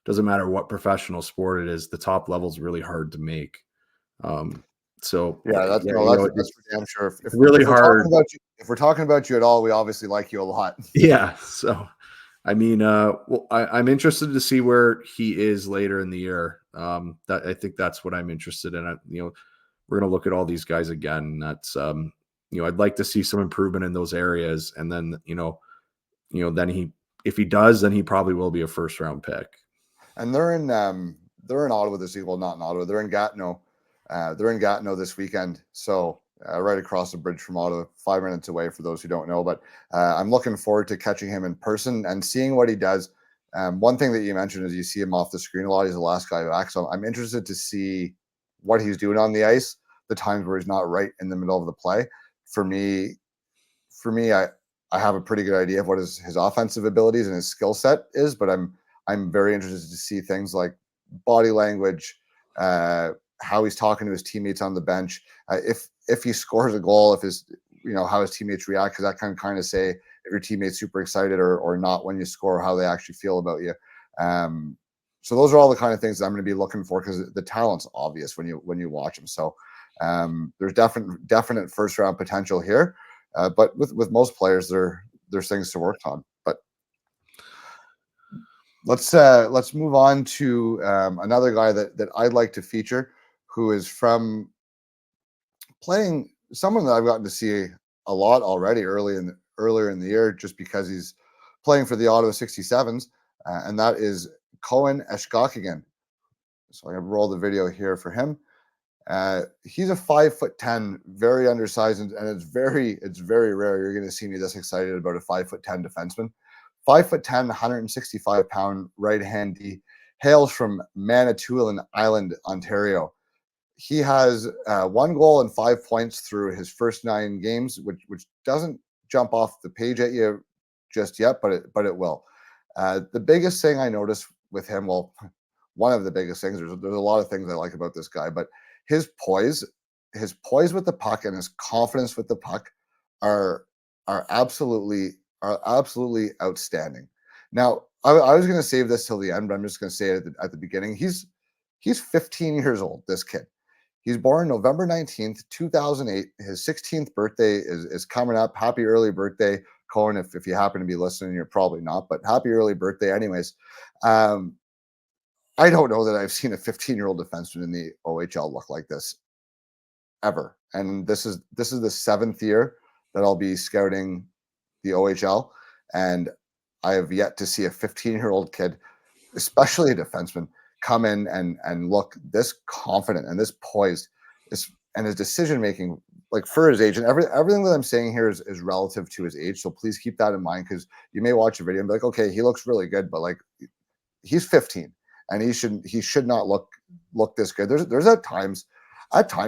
doesn't matter what professional sport it is, the top level is really hard to make. So Yeah, that's for damn sure. It's really hard. If we're talking about you at all, we obviously like you a lot. Yeah. So, I mean, well, I'm interested to see where he is later in the year. That I think that's what I'm interested in. We're going to look at all these guys again. That's, I'd like to see some improvement in those areas. And then, then if he does, then he probably will be a first round pick. And they're in Ottawa this week. Well, not in Ottawa. They're in Gatineau. They're in Gatineau this weekend. So right across the bridge from Ottawa, 5 minutes away for those who don't know. But I'm looking forward to catching him in person and seeing what he does. One thing that you mentioned is you see him off the screen a lot. He's the last guy back. So I'm interested to see what he's doing on the ice, the times where he's not right in the middle of the play. For me, I have a pretty good idea of what his offensive abilities and his skill set is, but I'm very interested to see things like body language, how he's talking to his teammates on the bench, if he scores a goal, if his how his teammates react, because that can kind of say if your teammate's super excited or not when you score, how they actually feel about you. So those are all the kind of things that I'm going to be looking for, because the talent's obvious when you watch them. So there's definite first round potential here, but with most players, there's things to work on. But let's move on to another guy that I'd like to feature, who is from playing someone that I've gotten to see a lot already earlier in the year, just because he's playing for the Ottawa 67s, and that is Cohen Eshkokigan. So I'm going to roll the video here for him. He's a 5'10", very undersized, and it's very rare you're going to see me this excited about a 5'10" defenseman. 5'10", 165-pound right-hand D, hails from Manitoulin Island, Ontario. He has 1 goal and 5 points through his first 9 games, which doesn't jump off the page at you just yet, but it will. The biggest thing I noticed with him, well, one of the biggest things, there's a lot of things I like about this guy, but his poise with the puck and his confidence with the puck are are absolutely outstanding. Now, I was going to save this till the end, but I'm just going to say it at the beginning. He's 15 years old. This kid. He's born November 19th, 2008. His 16th birthday is coming up. Happy early birthday, Cohen. If you happen to be listening, you're probably not, but happy early birthday, anyways. I don't know that I've seen a 15-year-old defenseman in the OHL look like this ever. And this is the 7th year that I'll be scouting the OHL, and I have yet to see a 15-year-old kid, especially a defenseman, come in and look this confident and this poised, and his decision making, like for his age. And everything that I'm saying here is relative to his age. So please keep that in mind, because you may watch a video and be like, okay, he looks really good, but like he's 15 and he should not look this good. There's at times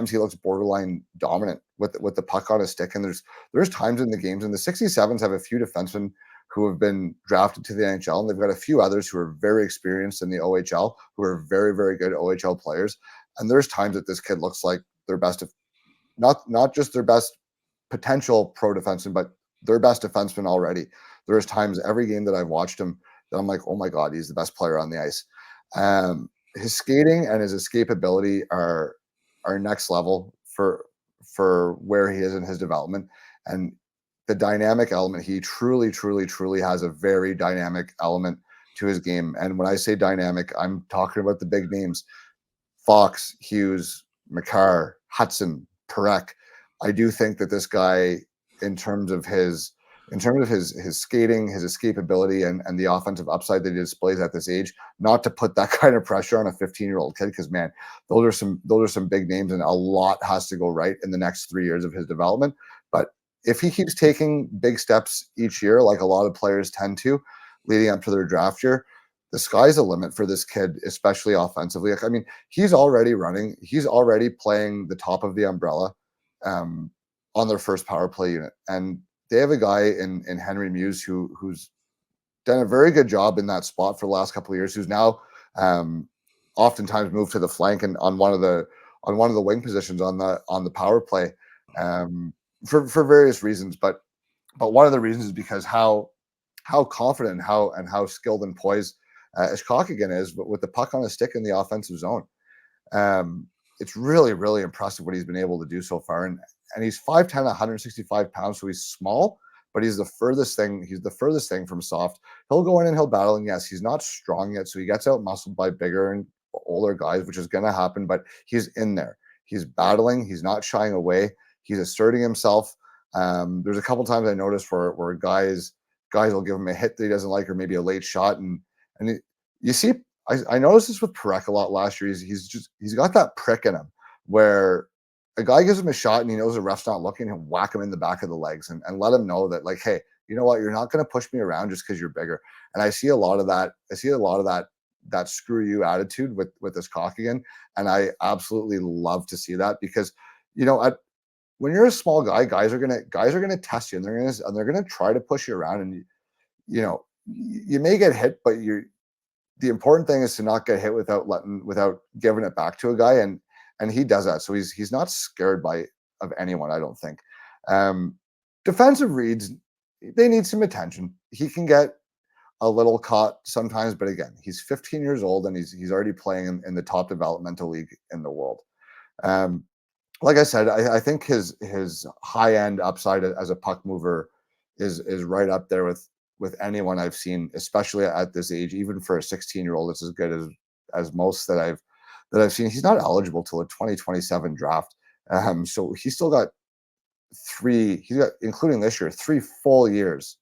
he looks borderline dominant with the puck on his stick, and there's times in the games, and the 67s have a few defensemen who have been drafted to the NHL, and they've got a few others who are very experienced in the OHL, who are very, very good OHL players. And there's times that this kid looks like their best, not just their best potential pro defenseman, but their best defenseman already. There's times every game that I've watched him that I'm like, oh my God, he's the best player on the ice. His skating and his escapability are next level for where he is in his development. And the dynamic element, he truly has a very dynamic element to his game. And when I say dynamic, I'm talking about the big names: Fox, Hughes, McCarr, Hudson, Perek. I do think that this guy, in terms of his skating, his escapability, and the offensive upside that he displays at this age, not to put that kind of pressure on a 15-year-old kid, because man, those are some big names, and a lot has to go right in the next 3 years of his development. But if he keeps taking big steps each year, like a lot of players tend to, leading up to their draft year, the sky's the limit for this kid, especially offensively. I mean, he's already playing the top of the umbrella on their first power play unit, and they have a guy in Henry Brzustewicz who's done a very good job in that spot for the last couple of years, who's now oftentimes moved to the flank and on one of the wing positions on the power play, for various reasons. But one of the reasons is because how confident and how skilled and poised Ishkokigin is with the puck on his stick in the offensive zone. It's really impressive what he's been able to do so far. And he's 5'10", 165 pounds, so he's small, but he's the furthest thing from soft. He'll go in and he'll battle, and yes, he's not strong yet, so he gets out muscled by bigger and older guys, which is going to happen, but he's in there. He's battling. He's not shying away. He's asserting himself. There's a couple times I noticed where guys will give him a hit that he doesn't like, or maybe a late shot, and you see, I noticed this with Perek a lot last year. He's got that prick in him where a guy gives him a shot and he knows the ref's not looking, he'll whack him in the back of the legs and let him know that, like, hey, you know what, you're not going to push me around just because you're bigger. And I see a lot of that screw you attitude with this Ishkokigin, and I absolutely love to see that, because when you're a small guy, guys are gonna test you, and they're gonna try to push you around, and you may get hit, but the important thing is to not get hit without giving it back to a guy, and he does that. So he's not scared of anyone, I don't think. Defensive reads, they need some attention. He can get a little caught sometimes, but again, he's 15 years old and he's already playing in the top developmental league in the world. Like I said, I think his high end upside as a puck mover is right up there with anyone I've seen, especially at this age. Even for a 16-year-old, it's as good as most that I've seen. He's not eligible till a 2027 draft, so he's still got including this year, 3 full years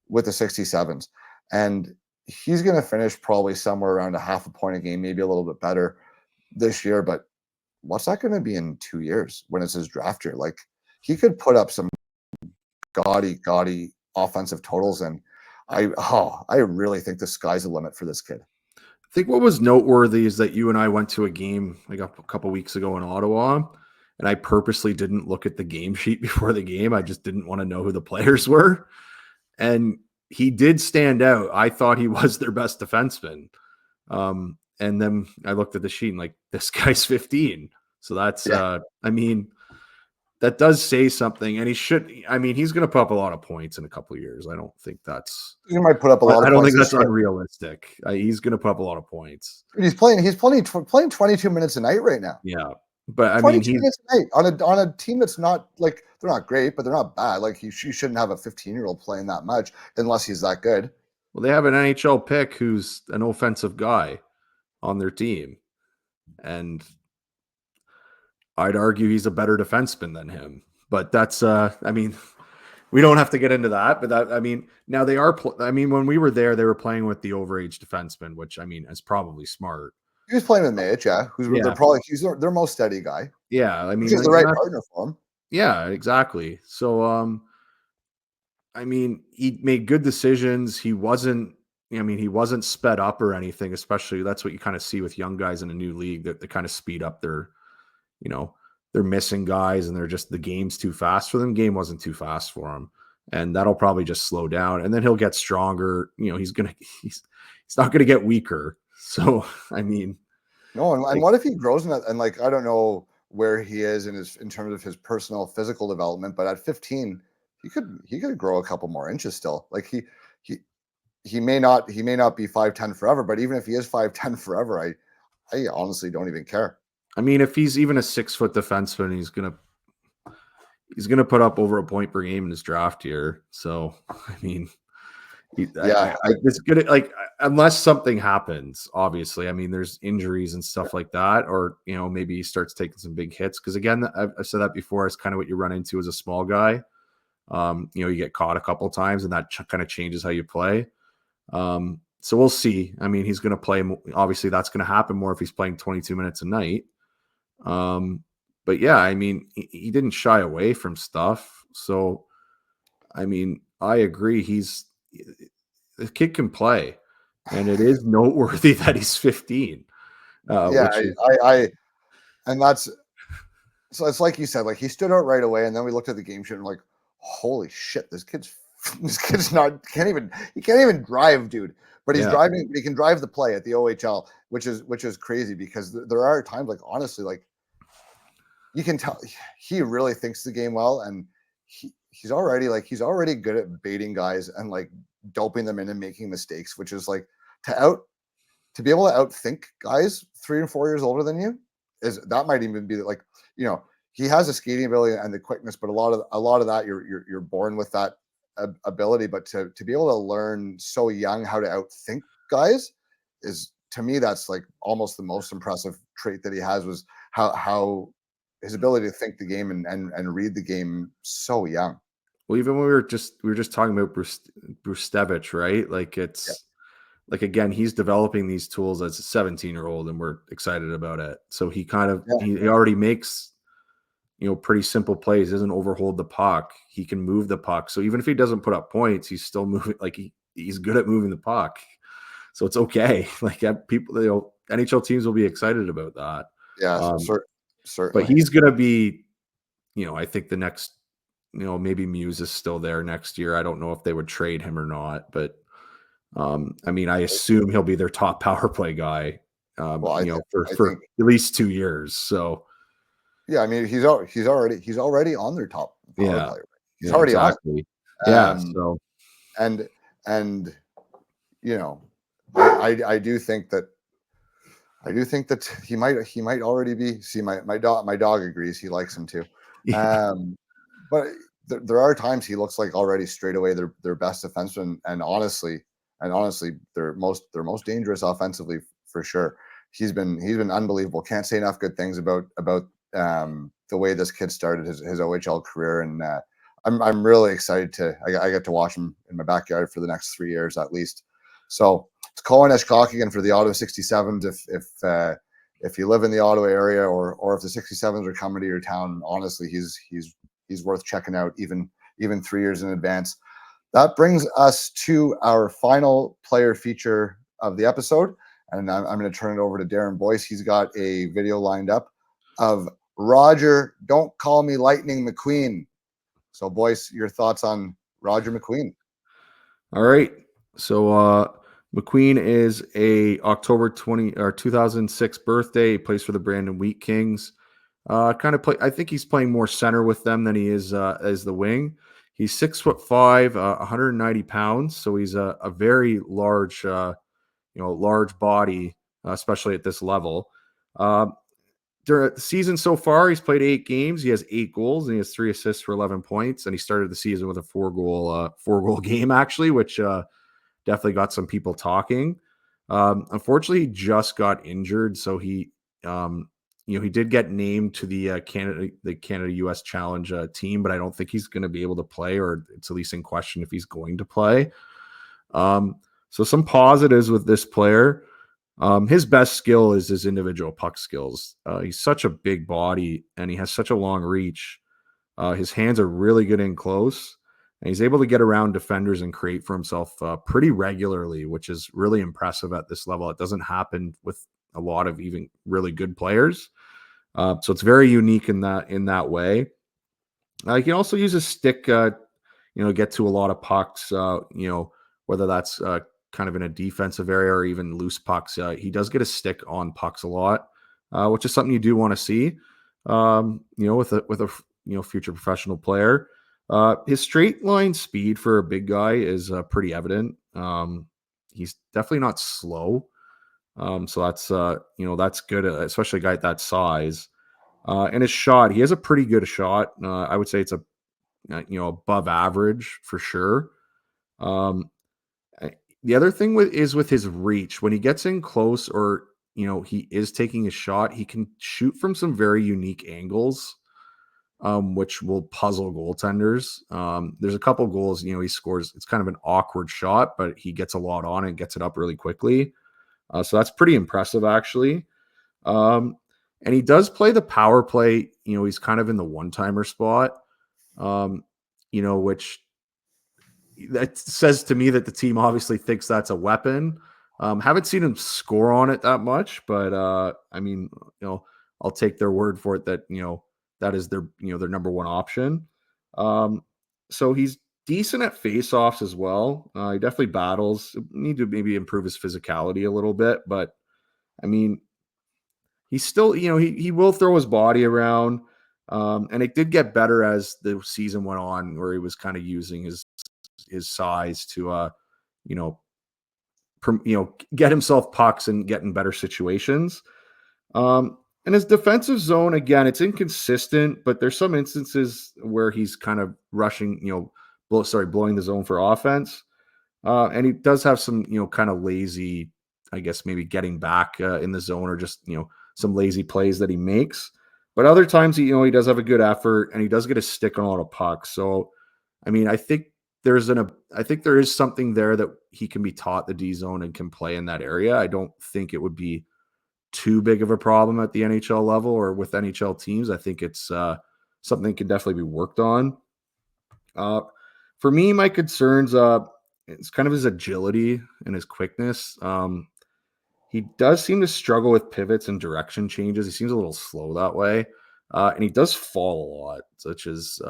with the 67s, and he's going to finish probably somewhere around a half a point a game, maybe a little bit better this year. But what's that going to be in 2 years when it's his draft year? Like, he could put up some gaudy offensive totals, and I really think the sky's the limit for this kid. I think what was noteworthy is that you and I went to a game like a couple weeks ago in Ottawa, and I purposely didn't look at the game sheet before the game. I just didn't want to know who the players were. And he did stand out. I thought he was their best defenseman. And then I looked at the sheet and, like, this guy's 15. So that's, Yeah. I mean, that does say something, and he should. I mean, he's going to put up a lot of points in a couple of years. I don't think that's. He might put up a lot I of don't points think this that's year. unrealistic. He's going to put up a lot of points. He's playing 22 minutes a night right now. Yeah, but I mean, 22 minutes a night on a team that's not like they're not great, but they're not bad. Like you shouldn't have a 15-year-old playing that much unless he's that good. Well, they have an NHL pick who's an offensive guy on their team, and I'd argue he's a better defenseman than him. But that's, I mean, we don't have to get into that. But that, I mean, now they are. I mean, when we were there, they were playing with the overage defenseman, which I mean is probably smart. He was playing with Mitch, yeah. They're probably he's their most steady guy. Yeah, I mean, he's the right partner for him. Yeah, exactly. So, I mean, he made good decisions. He wasn't sped up or anything, especially that's what you kind of see with young guys in a new league that they kind of speed up their, they're missing guys and they're just, the game's too fast for them. Game wasn't too fast for him. And that'll probably just slow down and then he'll get stronger. He's not going to get weaker. So, I mean, no. And what if he grows in that? And like, I don't know where he is in terms of his personal physical development, but at 15, he could grow a couple more inches still. Like he may not be 5'10" forever, but even if he is 5'10" forever, I honestly don't even care. I mean, if he's even a 6-foot defenseman, he's gonna put up over a point per game in his draft year. So, I mean, it's good. Like, unless something happens, obviously. I mean, there's injuries and stuff like that, or maybe he starts taking some big hits. Because again, I've said that before. It's kind of what you run into as a small guy. You get caught a couple times, and that kind of changes how you play. So we'll see. I mean, he's going to play. Obviously, that's going to happen more if he's playing 22 minutes a night. But yeah, I mean, he didn't shy away from stuff. So, I mean, I agree. The kid can play, and it is noteworthy that he's 15. And that's so. It's like you said. Like he stood out right away, and then we looked at the game sheet and like, holy shit, this kid's can't even drive, dude. But he's driving. He can drive the play at the OHL, which is crazy because there are times, like honestly, like you can tell he really thinks the game well, and he's already good at baiting guys and like doping them in and making mistakes, which is like to be able to outthink guys 3 and 4 years older than you that might even be like, he has a skating ability and the quickness, but a lot of that you're born with that ability. But to be able to learn so young how to outthink guys is, to me, that's like almost the most impressive trait that he has, was how his ability to think the game and read the game so young. Well, even when we were just talking about Brzustewicz, right? Like like, again, he's developing these tools as a 17-year-old, and we're excited about it. So he kind of he already makes pretty simple plays. He doesn't overhold the puck. He can move the puck. So even if he doesn't put up points, he's still moving. Like he's good at moving the puck. So it's okay. Like people, NHL teams will be excited about that. Yeah, certainly. But he's going to be, I think the next, maybe Muse is still there next year. I don't know if they would trade him or not, but I mean, I assume he'll be their top power play guy, for at least 2 years. So. Yeah, I mean, he's already on their top power player. He's already exactly. on. So, and I do think that he might already be. See, my dog agrees. He likes him too. Yeah. But there are times he looks like already straight away their best defenseman, and honestly, they're most dangerous offensively for sure. He's been unbelievable. Can't say enough good things about the way this kid started his OHL career, and I'm really excited I get to watch him in my backyard for the next 3 years at least. So it's Colin Eshkokian for the Ottawa 67s. If you live in the Ottawa area, or if the 67s are coming to your town, honestly, he's worth checking out even 3 years in advance. That brings us to our final player feature of the episode, and I'm going to turn it over to Darren Boyce. He's got a video lined up of Roger, don't call me Lightning McQueen. So, Boyce, your thoughts on Roger McQueen? All right. So, McQueen is a October 2006 birthday. He plays for the Brandon Wheat Kings. Kind of play. I think he's playing more center with them than he is as the wing. He's 6'5", 190 pounds, so he's a very large, large body, especially at this level. Uh, During the season so far, he's played 8 games. He has 8 goals and he has 3 assists for 11 points. And he started the season with a 4 goal game actually, which definitely got some people talking. Unfortunately, he just got injured, so he did get named to the Canada US Challenge team, but I don't think he's going to be able to play, or it's at least in question if he's going to play. So some positives with this player. His best skill is his individual puck skills. He's such a big body and he has such a long reach. His hands are really good in close, and he's able to get around defenders and create for himself pretty regularly, which is really impressive at this level. It doesn't happen with a lot of even really good players. So it's very unique in that way. He can also use his stick, get to a lot of pucks, whether that's kind of in a defensive area or even loose pucks. He does get a stick on pucks a lot, which is something you do want to see, with a future professional player. His straight line speed for a big guy is pretty evident. He's definitely not slow. So that's good, especially a guy at that size. And his shot, he has a pretty good shot. I would say it's above average for sure. The other thing with his reach, when he gets in close or, he is taking a shot, he can shoot from some very unique angles, which will puzzle goaltenders. There's a couple goals, he scores. It's kind of an awkward shot, but he gets a lot on it and gets it up really quickly. So that's pretty impressive, actually. And he does play the power play. He's kind of in the one-timer spot, which that says to me that the team obviously thinks that's a weapon. Haven't seen him score on it that much, but I'll take their word for it that, that is their number one option. So he's decent at face-offs as well. He definitely battles. Need to maybe improve his physicality a little bit, but he's still, he will throw his body around. And it did get better as the season went on, where he was kind of using his size to, get himself pucks and get in better situations. And his defensive zone, again, it's inconsistent, but there's some instances where he's kind of rushing, blowing the zone for offense. And he does have some, kind of lazy, I guess, maybe getting back in the zone, or just, some lazy plays that he makes. But other times, he does have a good effort, and he does get a stick on a lot of pucks. So, I think there is something there that he can be taught the D zone and can play in that area. I don't think it would be too big of a problem at the NHL level or with NHL teams. I think it's something that can definitely be worked on. For me, my concerns, it's kind of his agility and his quickness. He does seem to struggle with pivots and direction changes. He seems a little slow that way. And he does fall a lot, such as,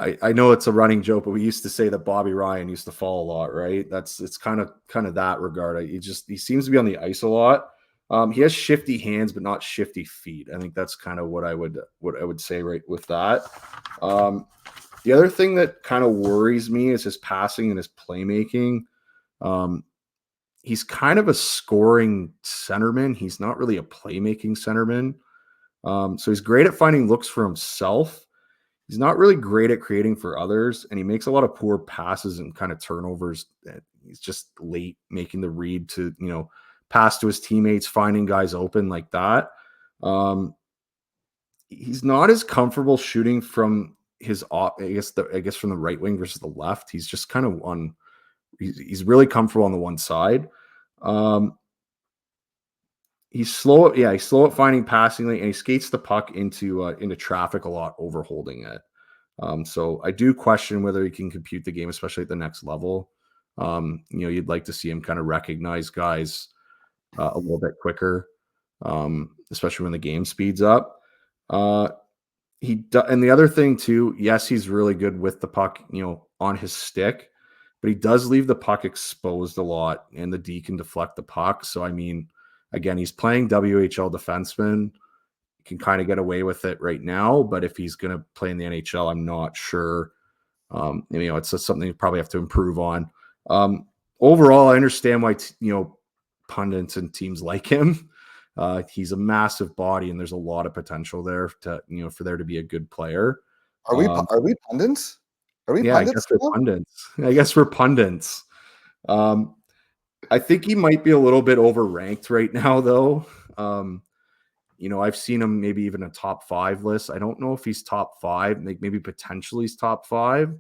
I know it's a running joke, but we used to say that Bobby Ryan used to fall a lot, right? It's kind of that regard. He seems to be on the ice a lot. He has shifty hands, but not shifty feet. I think that's kind of what I would say right with that. The other thing that kind of worries me is his passing and his playmaking. He's kind of a scoring centerman. He's not really a playmaking centerman. So he's great at finding looks for himself. He's not really great at creating for others, and he makes a lot of poor passes and kind of turnovers. He's just late making the read to, pass to his teammates, finding guys open like that. He's not as comfortable shooting from his, I guess from the right wing versus the left. He's just kind of he's really comfortable on the one side. He's slow. Yeah, he's slow at finding passing lane, and he skates the puck into traffic a lot, overholding it. So I do question whether he can compute the game, especially at the next level. You'd like to see him kind of recognize guys a little bit quicker, especially when the game speeds up. And the other thing too, yes, he's really good with the puck, on his stick, but he does leave the puck exposed a lot, and the D can deflect the puck. So Again, he's playing WHL defenseman. He can kind of get away with it right now, but if he's going to play in the NHL, I'm not sure. It's just something you probably have to improve on. Overall, I understand why pundits and teams like him. He's a massive body, and there's a lot of potential there to for there to be a good player. Are we pundits? Are we pundits? I guess we're pundits. I think he might be a little bit overranked right now, though. I've seen him maybe even a top 5 list. I don't know if he's top 5, maybe potentially he's top 5,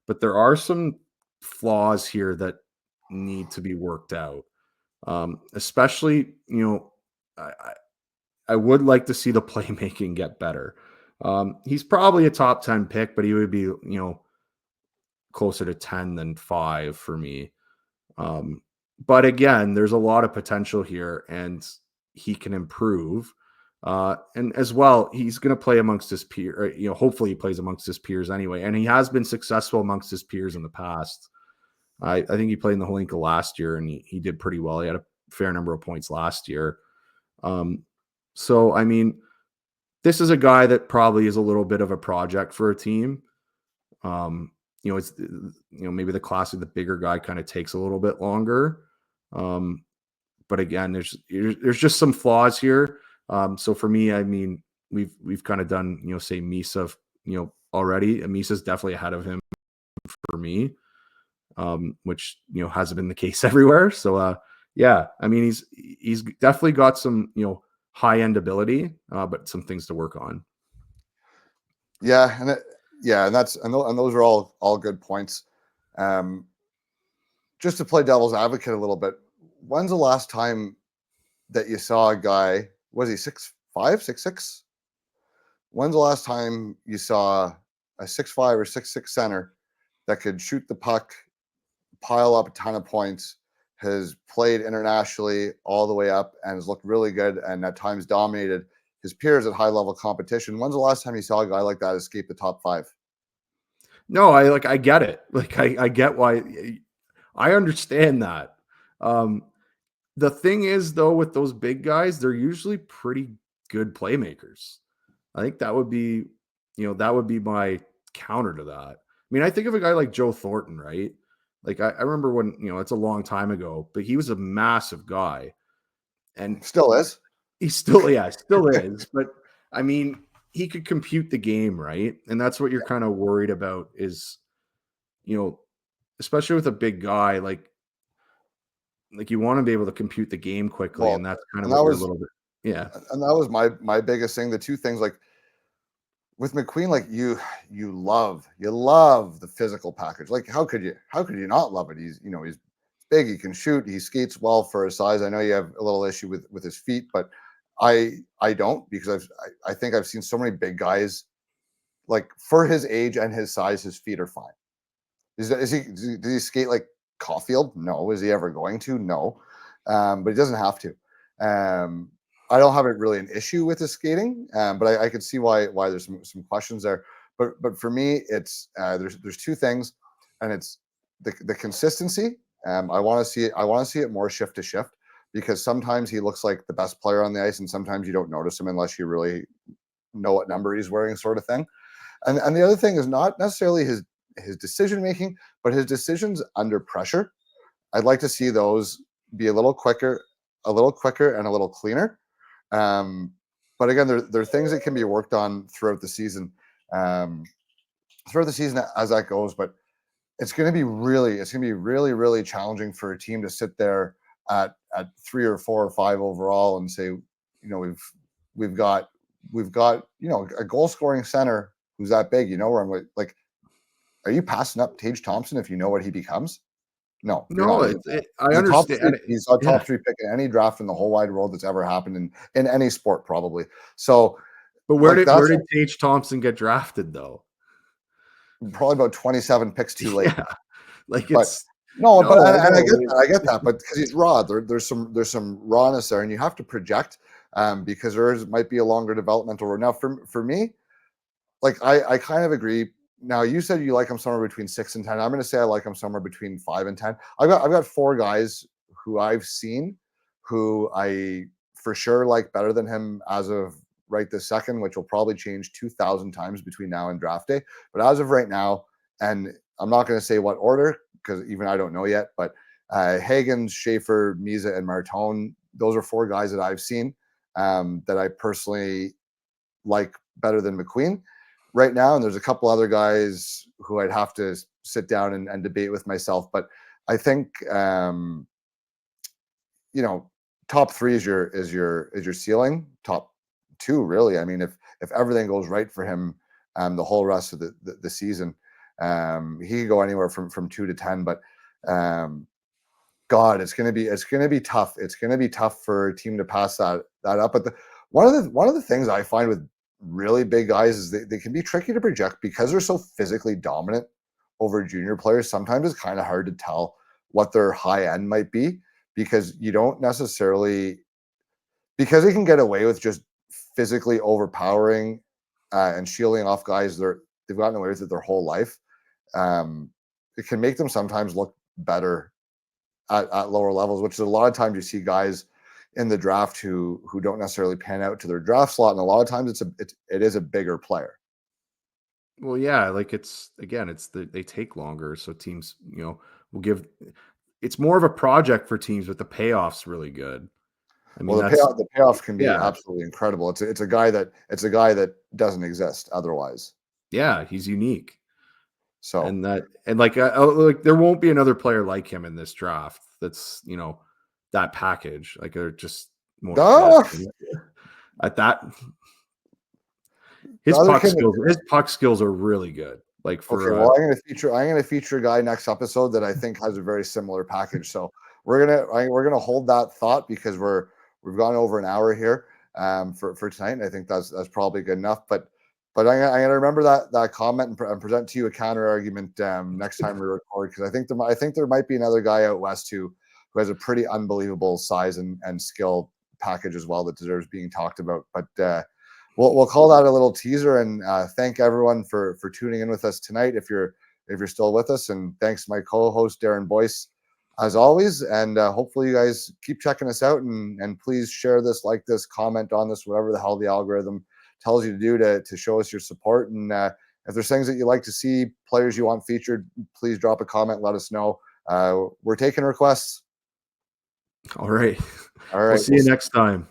but there are some flaws here that need to be worked out. Especially, I would like to see the playmaking get better. He's probably a top 10 pick, but he would be, closer to 10 than 5 for me. But again, there's a lot of potential here, and he can improve. And as well, he's going to play amongst his peers. Hopefully he plays amongst his peers anyway. And he has been successful amongst his peers in the past. I think he played in the Holinka last year, and he did pretty well. He had a fair number of points last year. So, I mean, this is a guy that probably is a little bit of a project for a team. It's maybe the class of the bigger guy kind of takes a little bit longer. But again, there's just some flaws here. So for me, I mean, we've kind of done, say Misa, already. Misa's definitely ahead of him for me, which, hasn't been the case everywhere. So, yeah, I mean, he's definitely got some, high end ability, but some things to work on. Yeah. And those are all good points. Just to play devil's advocate a little bit, when's the last time that you saw a guy, was he 6'5", 6'6"? When's the last time you saw a 6'5" or 6'6" center that could shoot the puck, pile up a ton of points, has played internationally all the way up, and has looked really good, and at times dominated his peers at high level competition? When's the last time you saw a guy like that escape the top 5? No, I get it. I get why. I understand that. The thing is, though, with those big guys, they're usually pretty good playmakers. I think that would be my counter to that. I mean, I think of a guy like Joe Thornton, right? Like I remember when, it's a long time ago, but he was a massive guy, and Still is. he still is. But I mean, he could compute the game, right? And that's what you're kind of worried about is, especially with a big guy, like you want to be able to compute the game quickly, and that's kind of what we're a little bit. Yeah. And that was my biggest thing. The two things, like with McQueen, like you love the physical package. Like how could you not love it? He's big, he can shoot, he skates well for his size. I know you have a little issue with his feet, but I don't, because I think I've seen so many big guys, like for his age and his size, his feet are fine. Does he skate like Caulfield? No. Is he ever going to? No. But he doesn't have to. I don't have really an issue with his skating, but I could see why there's some questions there. But for me, it's there's two things, and it's the consistency. I want to see it more shift to shift, because sometimes he looks like the best player on the ice, and sometimes you don't notice him unless you really know what number he's wearing, sort of thing. And the other thing is not necessarily his decision making, but his decisions under pressure. I'd like to see those be a little quicker, and a little cleaner. But again, there are things that can be worked on throughout the season, as that goes. But it's going to be really, really challenging for a team to sit there at 3 or 4 or 5 overall and say, we've got a goal scoring center who's that big, where I'm like, are you passing up Tage Thompson if you know what he becomes? No. I understand. He's a top 3 pick in any draft in the whole wide world that's ever happened in any sport, probably. So, but where did Tage Thompson get drafted, though? Probably about 27 picks too late. Yeah. Like I get that, but because he's raw, there's some rawness there, and you have to project, because there might be a longer developmental road. Now, for me, like I kind of agree. Now, you said you like him somewhere between 6 and 10. I'm going to say I like him somewhere between 5 and 10. I've got 4 guys who I've seen who I for sure like better than him as of right this second, which will probably change 2,000 times between now and draft day. But as of right now, and I'm not going to say what order because even I don't know yet, but Hagens, Schaefer, Misa, and Martone, those are 4 guys that I've seen that I personally like better than McQueen right now. And there's a couple other guys who I'd have to sit down and debate with myself. But I think top 3 is your ceiling. Top 2, really. I mean, if everything goes right for him, the whole rest of the season, he could go anywhere from 2 to 10. But God, it's gonna be tough. It's gonna be tough for a team to pass that up. But one of the things I find with really big guys is they can be tricky to project because they're so physically dominant over junior players. Sometimes it's kind of hard to tell what their high end might be because you don't necessarily, because they can get away with just physically overpowering and shielding off guys they've gotten away with it their whole life. It can make them sometimes look better at lower levels, which is a lot of times you see guys in the draft who don't necessarily pan out to their draft slot, and a lot of times it is a bigger player. Well, yeah, like they take longer, so teams will give. It's more of a project for teams, but the payoff's really good. I mean, the payoff can be absolutely incredible. It's a guy that doesn't exist otherwise. Yeah, he's unique. So and there won't be another player like him in this draft. That's that package. Like they're just more at that. His puck skills are really good. Like for I'm gonna feature a guy next episode that I think has a very similar package. So we're gonna hold that thought because we've gone over an hour here for tonight, and I think that's probably good enough. But I'm gonna remember that comment and present to you a counter argument next time we record, because I think there might be another guy out west who has a pretty unbelievable size and skill package as well that deserves being talked about. But we'll call that a little teaser, and thank everyone for tuning in with us tonight. If you're still with us, and thanks to my co-host Darren Boyce as always. And hopefully you guys keep checking us out, and please share this, like this, comment on this, whatever the hell the algorithm tells you to do to show us your support. And if there's things that you like to see, players you want featured, please drop a comment, let us know. We're taking requests. All right. We'll see you next time.